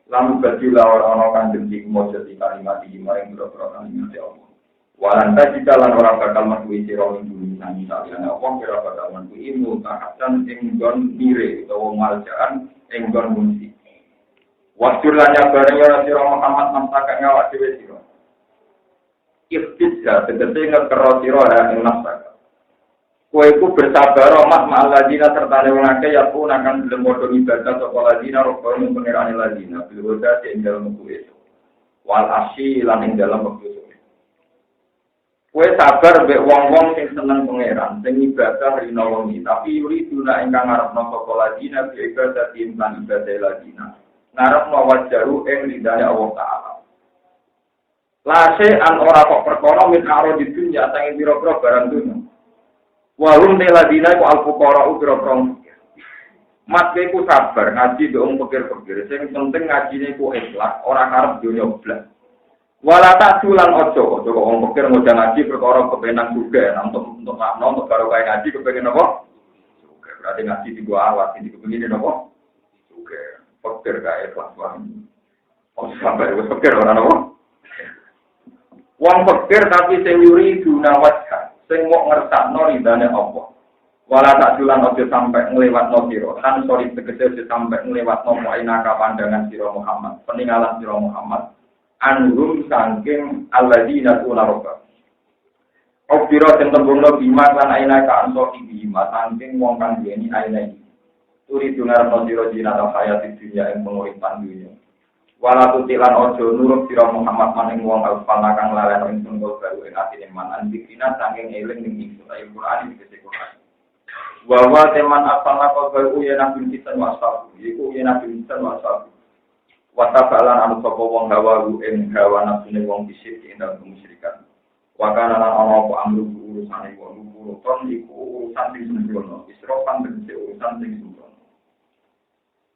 Lalu berjulah orang-orang kantin di mojo di kalimat di maring berapa kalimat Allah. Walanta jika lan ora bakal metu sira ing bumi nang saliyane wong ora bakal metu ilmu tahatan ing nggon mire utawa maljaan ing nggon mungsi. Wajur lan nyabare ora sira Muhammad nang ngawak dhewe sira. Iftidza tegese ngekero sira ing nafsa. Kowe iku bersabar rahmat ma'aladina serta wong akeh ya pun akan gelem padha ibadah sapa ladina roko ing pangerane ladina bil hoda ing dalem kuwi. Wal asyi lan ing dalem wektu. Kowe sabar mbek wong-wong sing seneng pangeran, sing ibadah rina wengi, tapi yuri duna ingkang ngarepno sapa ladina bi ibadah lan ibadah ladina. Ngarepno wajaru ing ridane Allah Taala. Lase an ora kok perkara min aro di dunya sange pira-pira barang dunya. Walum te ladina ku al-fuqara pira-pira. Mat ku sabar ngaji mbek wong pikir-pikir, sing penting ngajine ku ikhlas, ora karep dunya blas. Wala tak tulan ojo kok wong pikir ngojang ngaji perkara kepenak juga untuk makna untuk karo kaya ngaji kepengen apa? Juga berarti ngaji di gua awas ini kepengin apa? Juga pikir kaya kelas-kelas. Oh sampai wis pikir ora apa? Wong pikir tapi sing yuri dunawat sing mok ngersakno ridane apa? Wala tak tulan ojo sampai ngliwatno sira. Kan sorry tegese sampai ngliwatno muinaka pandangan sira Muhammad, peninggalan sira Muhammad. Anhum sangking alladzina tunaroka. Obiro den tembungno bima lan aina ka anso bima sangking wong kang duweni aina iki. Turi dunarno sira dina hayat dunya ing penguripan dunya. Wala tutilan ojo nurut sira Muhammad maning wong alfana kang lalene ing tunggal baru ing atine manan dikina sangking eling ning Al-Qur'an iki Qur'an. Wa teman alfana kok baru ya nabi kita wasab. Iku ya nabi kita wasab. Watabalan anu sapa wong hawaru ing hawa nafsune wong bisik ing dalem kemusyrikan. Wa kana lan ana apa amru urusane wong urusan iku urusan sing sembrono, isrofan tegese urusan sing sembrono.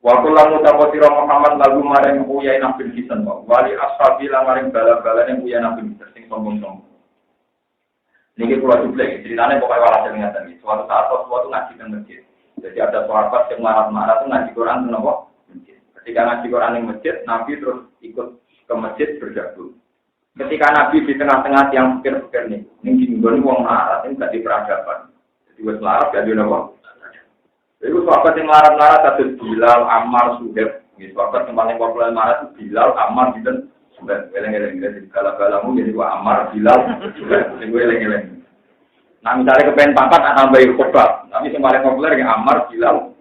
Wa kullu mutawatira Muhammad lagu maring uyai nabi kisan wali ashabi lan maring bala-balane uyai nabi sing sombong-sombong. Niki kula cuplek ceritane pokoke walhasil ngeten iki. Suatu saat suatu ngaji nang masjid. Jadi ada sahabat yang marah-marah tuh ngaji Quran napa? Ketika ngaji Quran yang masjid, Nabi terus ikut ke masjid bergabung. Ketika Nabi di tengah-tengah yang pikir-pikir nih, ini gini wong melarat, ini gak di peradaban. Jadi wes melarat gak di nopo. Jadi sahabat yang melarat-melarat ada Bilal, Ammar, Suhaib. Ini sahabat yang paling populer melarat itu Bilal, Ammar, dan Suhaib. Eleng-eleng, jadi bala-balamu jadi Ammar, Bilal, Suhaib. Jadi eleng-eleng. Nah misalnya kepengen papat, nambahin khotbah. Tapi yang paling populer yang Ammar, Bilal,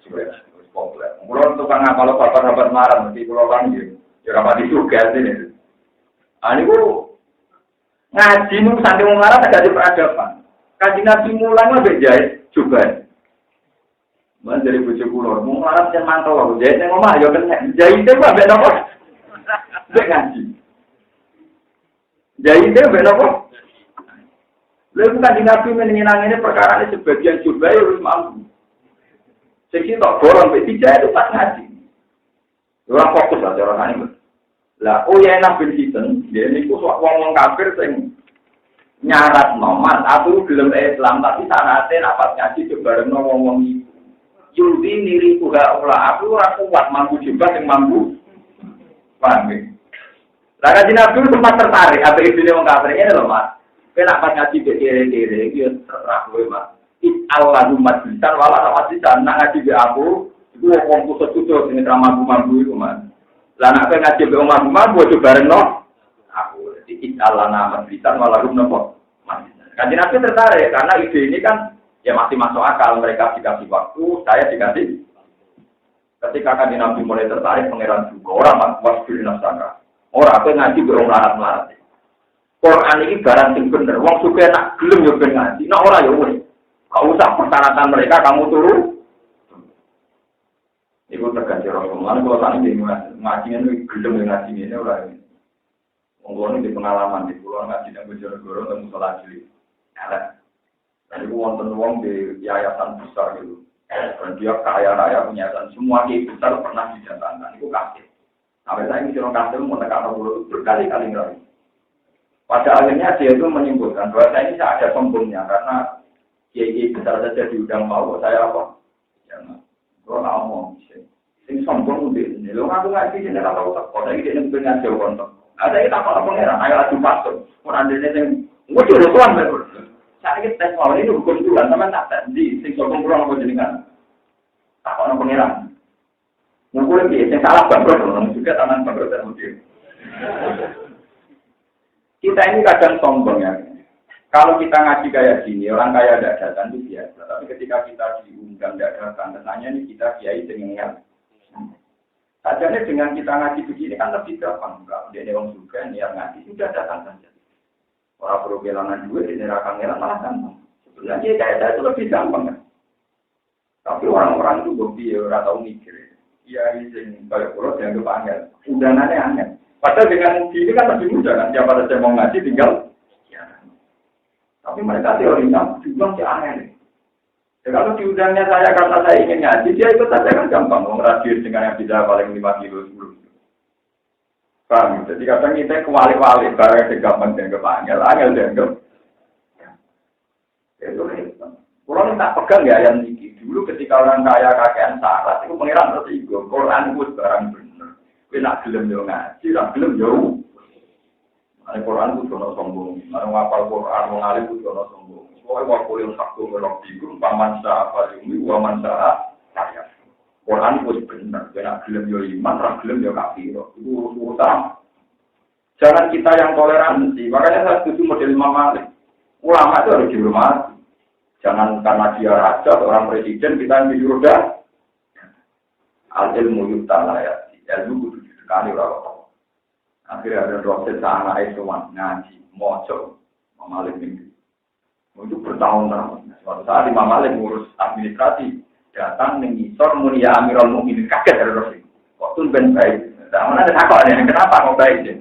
Suhaib. Populer. Kalau tukang kalau sahabat-sahabat marah, mesti pulau kan gitu. Ya rapati juga sih. Ini guru ngaji nu sampai marah tidak ada peradaban. Kaji nabi mulang lebih jahit juga. Mana dari bujuk pulau, mau marah jangan mantau aku jahit yang ngomong ayo kan jahit itu apa beda kok? Beda ngaji. Jahit itu beda kok? Lalu kaji nabi menyenang ini perkara ini sebagian juga harus mampu. Jadi tak borong bertiga itu pas ngaji. Orang fokus lah orang ini. Lah, ya nabi Sinten, dia ini ku wong kafir sing nyarat nomat atau belum Islam tapi sanate napas ngaji bareng wong-wong iki. Yudi niri kuha ula aku ora kuat mampu juga sing mampu. Paham ya? Lah kaji nabi sempat tertarik apa isine wong kafir ini lho, Mas. Kena pas ngaji kere-kere iki terserah kowe, Mas. Allahumma majlisan wala majlisan nang ngaji be aku iku wong kusut-kusut sing mampu-mampu iku Mas. Lah nek ngaji be wong mampu aja barengno aku. Iki Allah majlisan wala rumno majlisan. Kanjeng Nabi tertarik karena ide ini kan ya masih masuk akal, mereka dikasih waktu, saya dikasih. Ketika Kanjeng Nabi mulai tertarik pangeran juga orang Mas wasbil nasaka. Ora kowe ngaji be wong larat-larat. Quran iki barang sing bener. Wong suka nak gelem yo ben ngaji. Nek ora yo wis. Kau usah persyaratan mereka kamu turun. Ibu tergantung Rasulullah. Kalau tadi di ngajian itu gedung dengan ngaji ini orang. Mungkin di pengalaman di pulau ngaji dan Bojonegoro temu sholat jili. Dan itu wonten wong di yayasan besar gitu. Dan dia kaya raya punya yayasan semua kiai besar pernah didatangkan. Itu kasih. Sampai saya ini orang kasih mau tekan pulau berkali-kali lagi. Pada akhirnya dia itu menyimpulkan bahwa saya ini tidak ada sombongnya karena kiai besar saja diundang mau saya apa? Ya, kalau ngomong, sing sombong udah ini. Lo ngaku ngaji ini nggak tahu tak. Kalau ini dia pengen jauh kontak. Ada kita kalau pengeran, ayo adu pasuk. Orang dene sing ngucul tuan betul. Saya kita tes mau ini hukum Tuhan, sama tak di sing sokong kurang apa jenengan. Tak ono pengeran. Ngumpul lagi, yang salah bangkrut, orang juga tangan bangkrut dan mungkin. Kita ini kadang sombong ya. Kalau kita ngaji kayak gini, orang kaya tidak datang itu biasa. Tapi ketika kita diundang tidak datang, tentunya ini kita kiai dengan sajanya dengan kita ngaji begini kan lebih gampang. Dia orang juga niat ngaji sudah datang saja. Orang perlu kehilangan duit, ini rakam ngelan malah gampang. Sebenarnya kayak saya itu lebih gampang kan. Tapi orang-orang itu bukti ya, orang tahu mikir. Ya, izin kalau pulau jangan kepanggil. Undangannya aneh. Padahal dengan ini kan lebih mudah kan. Siapa saja mau ngaji tinggal. Ya. Tapi mereka teorinya juga masih aneh. Ya, kalau diundangnya saya karena saya ingin ngaji, dia ikut saja kan gampang. Mau radius dengan yang bisa paling 5 kilo 10 kilo. Paham? Jadi kadang kita kewali-wali. Barang segampang dan kepanggil. Angel dan ke. Itu hebat. Kalau tak pegang ya yang ini. Dulu ketika orang kaya kakean syarat, itu pengiran tertigo. Quran itu barang benar. Kita nak gelem jauh ngaji, nak gelem jauh. Quran itu jono sombong. Orang ngapal Quran, mengalir itu jono sombong. Soalnya mau kuliah satu melok tidur, paman sah apa ini, paman sah kaya. Quran itu benar. Kita nak gelem jauh iman, nak gelem jauh kafir. Itu urusan. Jangan kita yang toleransi. Makanya saya setuju model Imam Malik. Ulama itu harus dihormati. Jangan karena dia raja, orang presiden, kita yang diroda. Al-ilmu yuktalayat. Ilmu kudu sekali orang. Akhirnya ada dosen sana Aisywan, ngaji, mojo, Imam Malik ini. Itu bertahun-tahun. Suatu saat Imam Malik ngurus administrasi, datang mengisor mulia Amirul Mukminin kaget dari dosen. Kok tuh ben baik. Mana ada takut ini? Kenapa mau baik sih?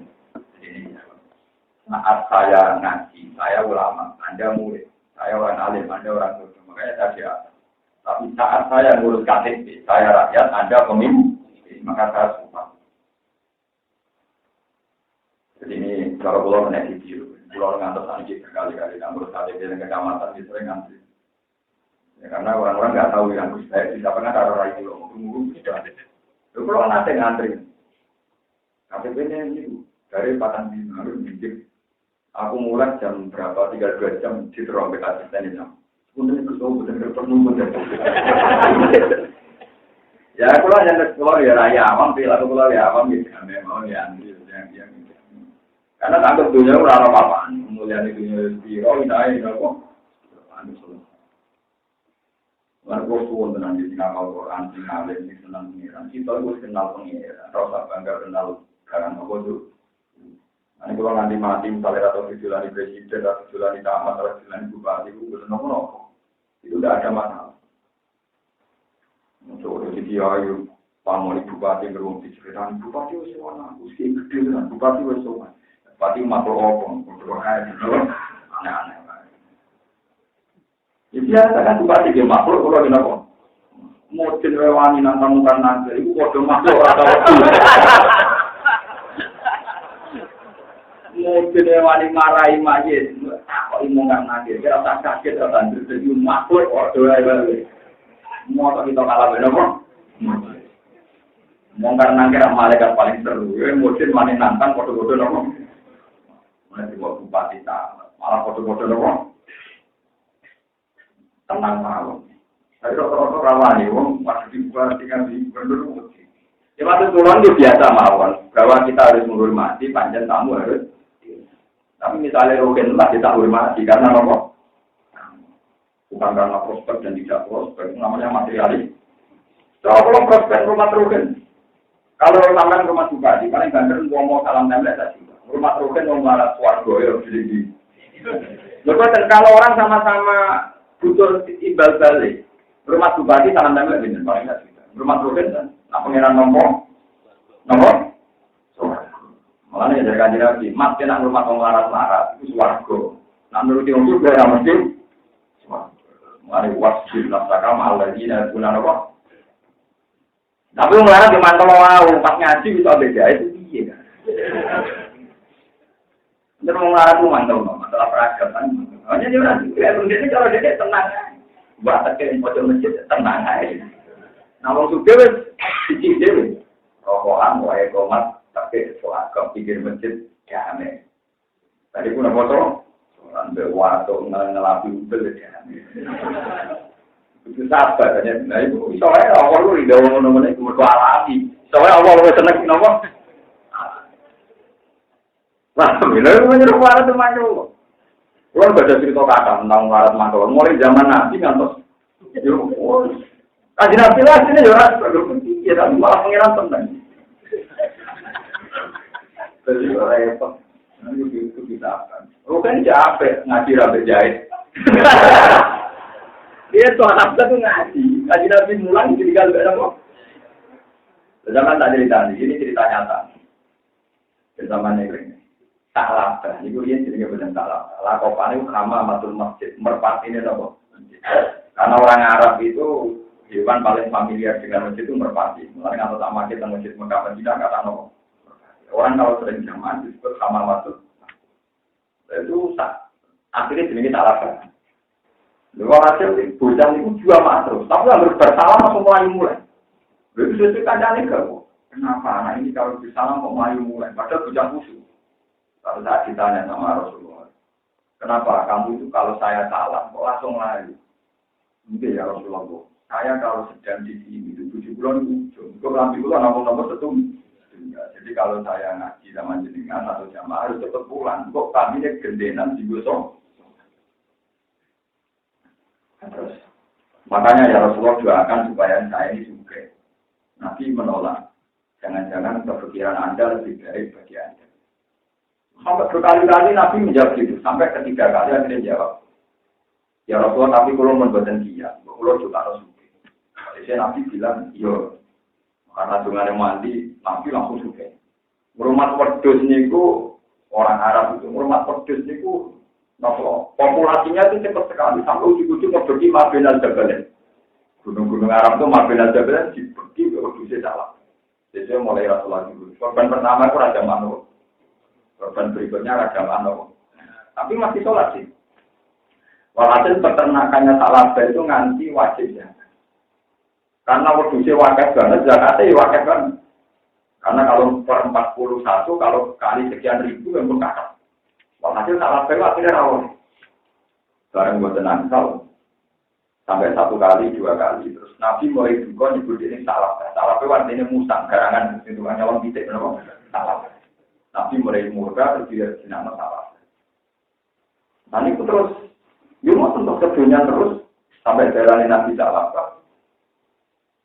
Saat saya ngaji, saya ulama, Anda murid. Saya orang alim, Anda orang bodoh. Makanya saya biasa. Tapi saat saya ngurus KTP, saya rakyat, Anda pemimpin. Maka saya suka. Jadi ini, kalau pulau menaik video, pulau ngantor sanji berkali-kali. Ngurus KTP dan kecamatan, dia sering ngantri. Ya, karena orang-orang nggak tahu yang saya tidak pernah taruh lagi pulau. Tunggu, sudah. Lalu pulau nanti ngantri. KTP-nya ini, dari Patang Bima, harus minjem. Aku mulai jam berapa, 3-2 jam di terompet asisten ini. Kemudian itu benar-benar penuh. Ya, kalau yang keluar ya raya awam, perilaku keluar ya awam, ya memang ya ambil yang karena takut dunia orang apa-apaan. Kemudian di dunia biro, ini kok. Lalu suwon tenan di ngapal Quran, ngalim di senang pengiran. Kita harus kenal pengiran, rasa bangga kenal karang apa itu. Ini kalau nanti mati, misalnya atau tujulani presiden, atau tujulani camat, atau tujulani bupati, itu benar-benar itu tidak ada masalah. Untuk jadi ayu, pamoli bupati beruang diceritakan, bupati wes mana, usia gede kan, bupati wes mana, bupati makhluk opong, berdoa gitu, aneh-aneh. Jadi ada kan bupati dia makhluk, kalau gini apa? Model rewani nantang-nantang nanti, itu kode makhluk atau mungkin wali marahi majid, kok imungan nanti, kira tak kaget atau tandur jadi makhluk ordo aja. Mau kita kalah berapa? Mungkin nanti malaikat paling seru, mungkin mana nantang foto-foto nopo. Mana dibawa bupati tak, malah foto-foto nopo. Tenang malam. Tapi rata-rata rawani, masih bupati kan di bener. Ya maksud turun itu biasa mawon, bahwa kita harus menghormati panjang tamu harus. Tapi misalnya rogen lah kita hormati karena apa? Bukan karena prospek dan tidak prospek, namanya materialis. Kalau prospek rumah rogen, kalau sampai rumah bupati, paling banter mau salam template saja. Rumah rogen mau marah suargo ya jadi. Lepas kalau orang sama-sama butuh imbal balik, rumah bupati salam template bener paling nggak sih. Rumah rogen kan, nah pengiran nomor. Makanya dari kanji Nabi, mas kena rumah penglarat-larat, itu suarga. Nah menurut yang juga ya mesti suarga. Mari wasjid nafsaka ma'al-lagi dan guna apa. Tapi melarat dimantau mau, pas ngaji bisa beda, itu iya kan. Jadi melarat itu mantau, masalah peragatan. Hanya dia orang juga, kalau dia tenang. Buat terkirim pojok masjid, tenang aja. Nah, orang sudah, sisi dia, rokokan, wae komat, pakai selagam pikir masjid aneh. Tadi pun foto orang berwato ngelapi ubel aneh. Itu sabar kan? Nah itu soalnya awal lu di dalam nomor itu berkualati. Soalnya awal lu seneng nomor. Nah, sebenarnya menurut para teman itu, kalau baca cerita kata tentang warat mantul, mulai zaman Nabi ngantos, kaji Nabi lah sini juga, ya tapi malah pengiran tentang. Jadi repot, nanti itu kita akan. Lu kan capek ngaji rapi jahit. Dia tuh anak tuh ngaji, kaji Nabi mulang jadi kalau ada apa? Zaman tak cerita ini cerita nyata. Zaman ini. Salah, ini gue jadi benar salah. Lakopan itu sama matul masjid, merpati ini apa? Karena orang Arab itu hewan paling familiar dengan masjid itu merpati. Mulai kalau tak masjid dan masjid Mekah Madinah kata no. Orang kalau sering jamaah disebut sama matul. Itu akhirnya jadi salah. Dua hasil bocah itu juga terus, tapi harus bersalah langsung mulai. Begitu sesuai kajian itu, kenapa anak ini kalau bersalah kok mulai? Padahal bocah khusus. Kalau saya ditanya sama Rasulullah, kenapa kamu itu kalau saya salah, kok langsung lari? Mungkin ya Rasulullah, saya kalau sedang di sini, itu 7 bulan ujung. Kok nanti bulan nomor setum. Jadi kalau saya ngaji sama jenengan atau jamaah harus cepat pulang. Kok kami ini gendenan di gosong. Terus, makanya ya Rasulullah doakan supaya saya ini juga. Nabi menolak. Jangan-jangan kepikiran Anda lebih baik bagi Anda. Sampai berkali-kali Nabi menjawab itu. Sampai ketiga kali akhirnya jawab. Ya Rasulullah, tapi kalau membuatkan dia, kalau juga harus suka. Jadi Nabi bilang, yo, karena dengan mandi, Nabi langsung suka. Merumat pedus niku orang Arab itu, merumat pedus niku, populasinya itu cepat sekali. Sampai ujung-ujung berdiri Mabinal Jabalen. Gunung-gunung Arab itu Mabinal Jabalen dibagi pedusnya salah. Jadi mulai Rasulullah dulu. Korban pertama itu Raja Manu. Korban berikutnya Raja Manu. Tapi masih sholat sih. Walhasil peternakannya Salabah itu nganti wajibnya. Karena wedusnya wakil banget, zakatnya wakil banget. Karena kalau per 41, kalau kali sekian ribu yang berkakak. Walhasil Salabah itu akhirnya rawon. Barang buat tenang, sampai 1 kali, 2 kali. Terus Nabi mulai juga nyebut ini Salabah. Salabah artinya musang, garangan. Itu kan nyawang titik, Salabah. Nabi mulai murka, terus dia jenama Salabah. Nah itu terus, dia mau untuk kedunya terus, sampai jalan Nabi Salabah.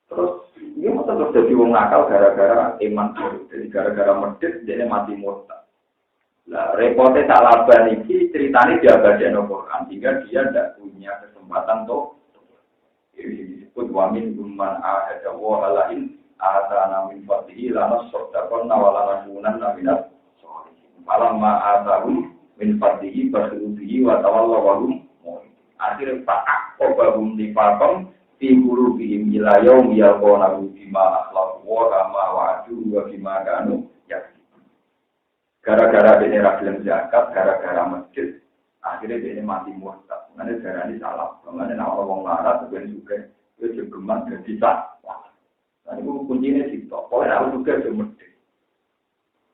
Terus, dia mau terus jadi wong nakal gara-gara iman. Jadi gara-gara medit, dia mati murtad. Nah, repotnya Salabah ini ceritanya dia baca Al-Quran, sehingga dia tidak punya kesempatan untuk ini disebut wamin guman ahada wa halain atana min fadlihi lana sodakon nawala namunan naminat malam ma'atahum min fadlihi bersubihi wa tawalla walum akhirnya pakak obahum nifakom fi qulubihim ila yaum yalqawnahu bima akhlaqu wa kama wa'adu wa bima kanu yaksibun. Gara-gara dia rakyat zakat, gara-gara masjid, akhirnya dia mati murtad. Mengenai darah ini salah. Mengenai nama orang larat, sebenarnya juga itu juga dan bisa. Nah itu kuncinya sih. Pokoknya aku juga semedih.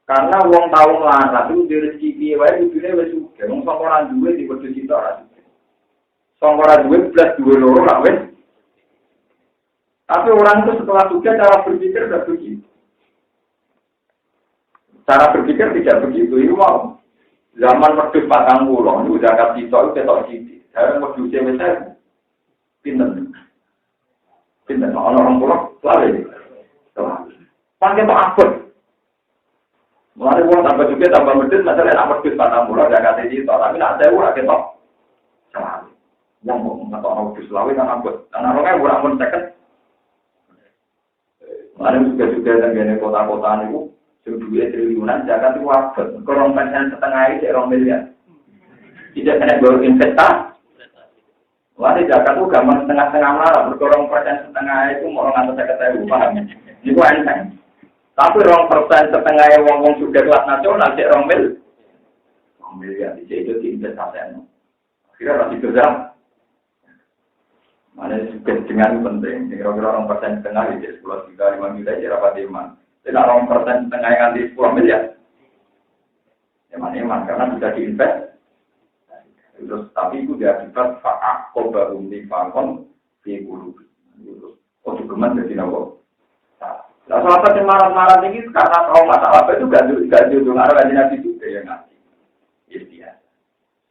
Karena orang tahu larat itu dari rezeki wae dudunya wis juga. Wong sangkoran duwe di wedhus itu ora. Sangkoran duwe plus duwe loro lah wis. Tapi orang itu setelah juga cara berpikir tidak begitu. Cara berpikir tidak begitu. Itu mau zaman wedhus 40 itu zakat sitok itu ketok sithik. Saya wedhus wis pinten. Pinten orang pulau lari. Pakai tok abot. Mulai wong tambah juga tambah medit, masalah nak medit 40 zakat sitok, tapi nak sewu ora ketok. Salah. Wong mau ngetok wedhus lawe kan abot. Lan orangnya ora mun seket. Mulai juga tengene kota-kota niku sing duwe triliunan zakat itu abot. Kurang persen setengah iki 2 miliar. Tidak kena baru investasi. Mulai zakat itu gampang setengah-setengah malah berkurang persen setengah itu mau orang atas 50.000 paham. Ini gua enteng. Tapi 2% setengah wong sudah kelas nasional cek 2 miliar. 2 miliar itu diinvestasikan. Akhirnya masih kerja. Mana juga dengan penting. Kira-kira 2% setengah itu 10 juta 5 juta jadi rapat iman. Tidak 0% setengah nganti 10 miliar. Eman-eman karena bisa diinvest. Terus tapi itu dia akibat faak kobarum di fakon di guru. Untuk geman jadi nopo. Nah, sahabat yang marah-marah ini karena trauma sahabat itu gak judul arah nabi juga yang ngasih. Iya.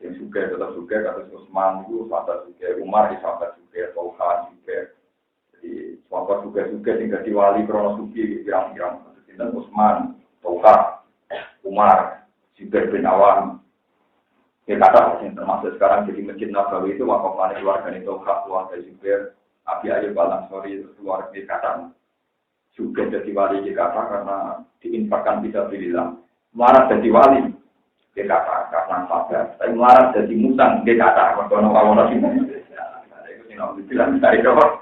Yang juga tetap juga kasus Utsman itu sahabat juga, Umar sahabat juga, Tolha juga. Jadi sahabat juga tinggal di wali krono suki pirang-pirang. Sinten Utsman, Tolha, Umar, Zubair bin Awam. Ya kata yang termasuk sekarang jadi Masjid Nabawi itu wakafane keluarga Tolha, keluarga Zubair, Abi Ayyub Al-Ansari, keluarga kata. Juga jadi wali JKT karena diinfakkan bisa bilang melarat jadi wali JKT karena sabar. Tapi melarat jadi musang JKT karena awalnya itu tidak bilang dari doa.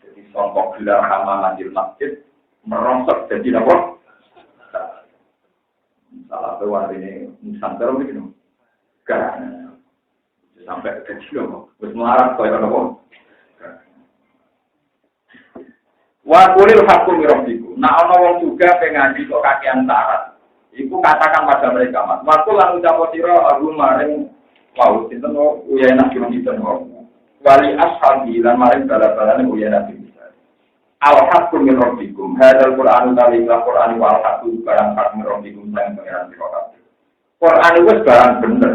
Jadi songkok gelar hama manjil masjid merongsok jadi apa? Salah satu hari ini musang terus begitu. Karena sampai ke sini terus melarat kau yang apa? Wa kulil hakum mirabbiku. Nah ana wong juga pengaji kok kakean syarat. Iku katakan pada mereka, Mas. Waktu lan ucap sira aku maring wau sinten uyana sinten wali ashabi lan maring bala-balane uyana sinten. Al hakum mirabbikum. Hadzal Qur'an kalim Qur'an wal hakum barang hak mirabbikum sang pangeran sira. Qur'an wis barang bener.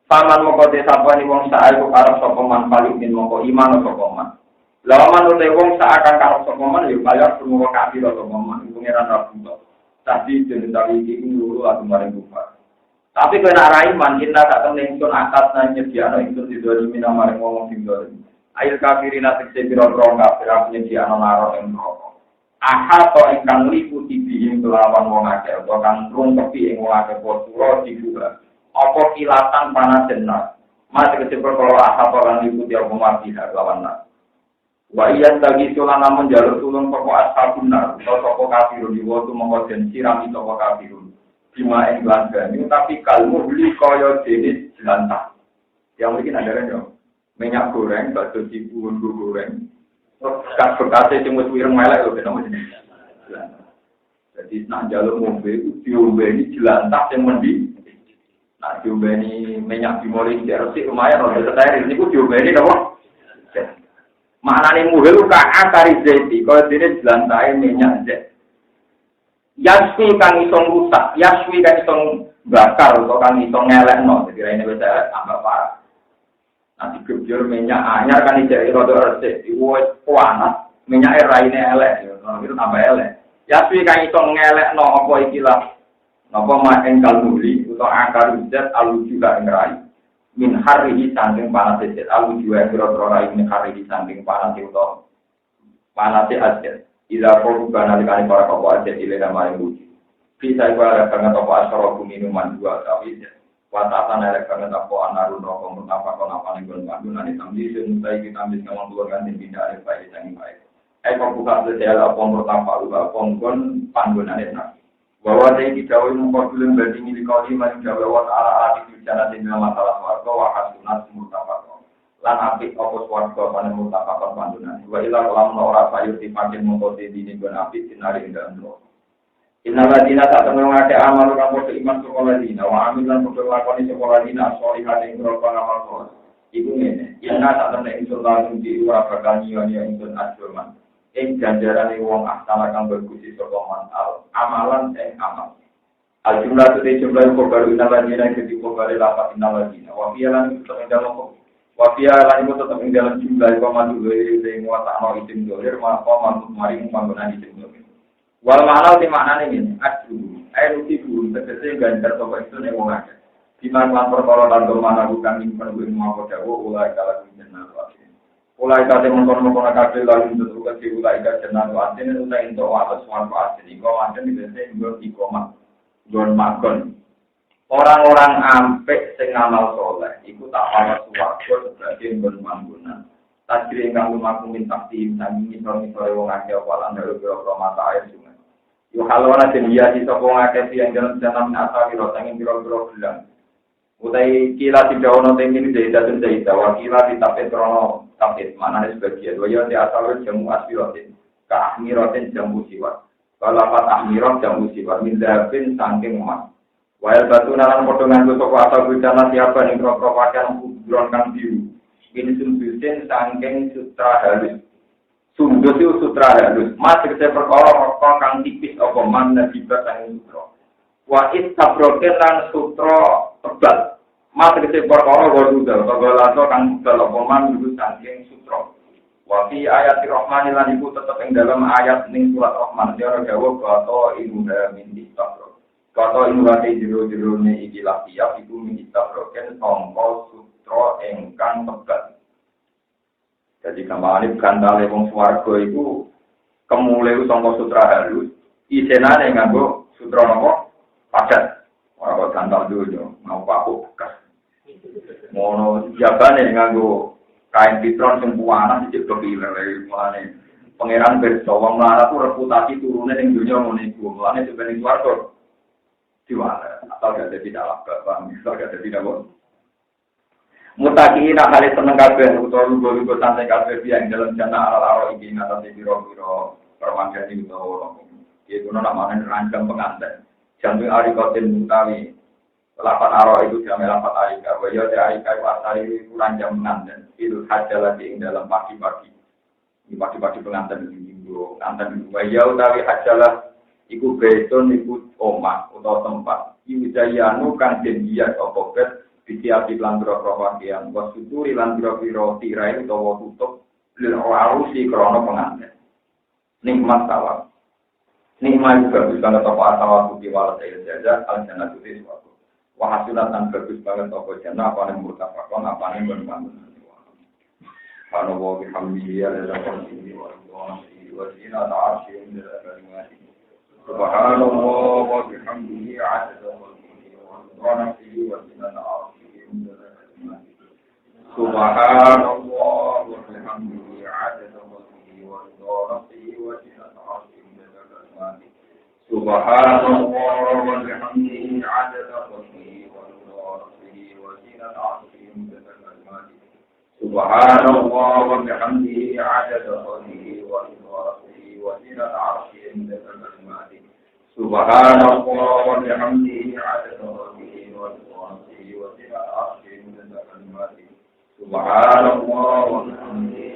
Paman moko desapani wong sae kok arep sapa man paling min moko iman sapa man. Lawan ute wong seakan karo sokoman ya bayar semua kafir atau sokoman pengiran rabbul. Tapi jeneng dari iki nuru atau maring kufar. Tapi kena raiman kita tak temen ingsun atas nang nyediakno ingsun didoli mina maring wong sing dolim. Ail kafirin atik pira-pira kafir nyediakno naro ing neraka. Aha to ingkang liputi bihim kelawan wong akeh utawa kang rungkepi ing wong akeh posura dibuka. Apa kilatan panas jenar. Masih kecebur kalau aha to lan liputi apa mati lawan nak. Wa iya tagi sulana menjalur tulung pokok ashabun nar atau pokok kafirun di waktu mengkoden siram itu pokok kafirun bima ing langgani tapi kalmu beli kaya jenis jelantah yang mungkin ada kan minyak goreng bakso cipu goreng bekas-bekasnya cuma wireng melek loh kenapa jenis jelantah jadi nak jalur mobil diombe ini jelantah yang mending nak diombe ini minyak dimoli jersey lumayan loh setelah ini diombe ini apa maknane muhil ka akari zeti kaya dene jelantahe minyak zet yaswi kang iso rusak yaswi kang iso bakar utawa kang iso ngelekno dikira ini wis tambah parah nanti gebjur minyak anyar kan iki rada resik diwis panas minyak raine elek itu tambah elek yaswi kang iso ngelekno apa iki lah napa maeng kalmuli utawa akar zet alu juga ngrai min harihi sangking panas ajet alu juwa kira-kira rai min harihi sangking panas itu panas ajet ila korban alikani para kopo ajet ilena maring buji bisa iku ada banget apa asara minuman dua tapi watatan ada banget apa anarun rokok mutapa apa ning pandunan tamdi suntai kita ambil ngomong keluar ganti pindah ada baik sang baik kok buka sosial apa mutapa apa ponggon pandunan enak bahwa saya tidak ingin mengkoordinir banding ini kau ini maring jawa ala di bicara tinggal masalah warga wahasunat murtafakoh lan apik opos warga pada murtafakoh pandunan wa ilah kolam ora sayur dipakai mengkoti di gun apik sinari indah andro inaladina tak temen ngake amal kamu seiman sekolah dina wa amilan kudu lakoni sekolah dina asoli hati ngerokok amal sekolah ibu ini ina tak temen insul langsung di ura bakal nyion-nyion insul asjurman ing ganjarane wong aksana kang berkusi saka manal amalan ing amal al jumlah te jumlah ko baru inalajina keti ko bare lapat inalajina wa fialan tetep ing dalem wa fialan iku tetep ing dalem jumlah ko mandu ing wa ta'no isim dolir maka manut maring panggonan isim dolir wal ma'na di maknane ngene adu ayo tibu tegese ganjar saka itu nek wong akeh diman lan perkara lan domana bukan ing perlu mau dawa ulai kala jenengan ulai kate mengkono-kono kabeh lalu untuk ke ulai kate jenengan waten uta ento atas manfaat iki kok waten dite nggon iqomah nggon magon orang-orang ampek sing amal saleh iku tak ana swarga sebagai nggon manggonan tajri ingkang lumaku minta sami misore wong akeh apa lan ndaro mata air sungai yo halwana dia di sapa akeh yang jalan-jalan asal ro sanging biro-biro gelang utai kila tidak ono tengin dari datun dari Jawa kila ditapet krono tapet mana sebagian dua yang asal jamu aspirotin keahmirotin jamu siwat Walapat ahmirah jam musibah min dhabin saking emas. Wail batu nalan potongan tu sapa asal bujana siapa ning rokok pakaian kuburan kang biru. Ini sumbusin saking sutra halus. Sundus itu sutra halus. Mas kese perkara rokok kang tipis apa man nabibat saking sutra. Wa istabroken lan sutra tebal. Mas kese perkara waduda tegalato kang tebal apa man iku saking sutra. Wa fi ayati rahman lan iku tetep ing dalam ayat ning surat Rahman dia gawe kata ilmuha min istabro. Kata ilmuhati jero-jerone iki lafiat iku min istabroken sangka sutra ingkang tebal. Jadi kamane gandale wong swarga iku kemule sangka sutra halus, isenane nganggo sutra napa? Padat. Ora kok gandal donya, mau paku bekas. Mono jabane nganggo kain pitron sing puanan dicek kepilih mulane pangeran berso wong mlarat ku reputasi turune ning donya ngono iku. Mulane sebenarnya swarga diwala atau gak ada tidak paham, gak ada tidak boleh. Mutakiin akali seneng kabeh utawa lugu-lugu santai kabeh yang dalam jana ala-ala iki ngatasi biro-biro permangkani utawa itu namanya rancang pengantin. Jantung arikotin mutawi lapan arah itu jamai lapan arika. Waya de arika asari itu rancang pengantin. Itu haja lagi ing dalam pagi-pagi. Ini pagi-pagi pengantin minggu. Pengantin waya utawi hajalah iku beton iku omah utawa tempat. Iwijayanu kang jendiat opo bet disiapi lan biro-biro pakaian. Wasuturi lan biro-biro tirai utawa tutup arusi krono pengantin. Nikmat tawar. Nikmat juga bagus banget apa asawat putih walat air jajah al-jannah putih suatu. Wahasulat dan bagus banget apa jannah apa yang murtafakon apa yang berbangun. Karena wa bihamdihi ala qadrihi wa ridwanihi wa zinata arsyihi min al-kalimati. Subhanallah wa bihamdihi 'adada khalqihi wa ridwanihi wa zinata arsyihi min al-kalimati. Subhanallah wa bihamdihi 'adada khalqihi wa ridwanihi wa zinata arsyihi min al-kalimati. Subhanallah wa bihamdihi 'adada khalqihi wa ridwanihi wa zinata arsyihi min al-kalimati. Subhanallah wa bihamdihi 'adada khalqihi wa ridwanihi wa zinata arsyihi min al-kalimati. Subhanallah wa bihamdihi 'adada khalqihi wa ridwanihi wa zinata arsyihi min al-kalimati. Subhanallah wa bihamdihi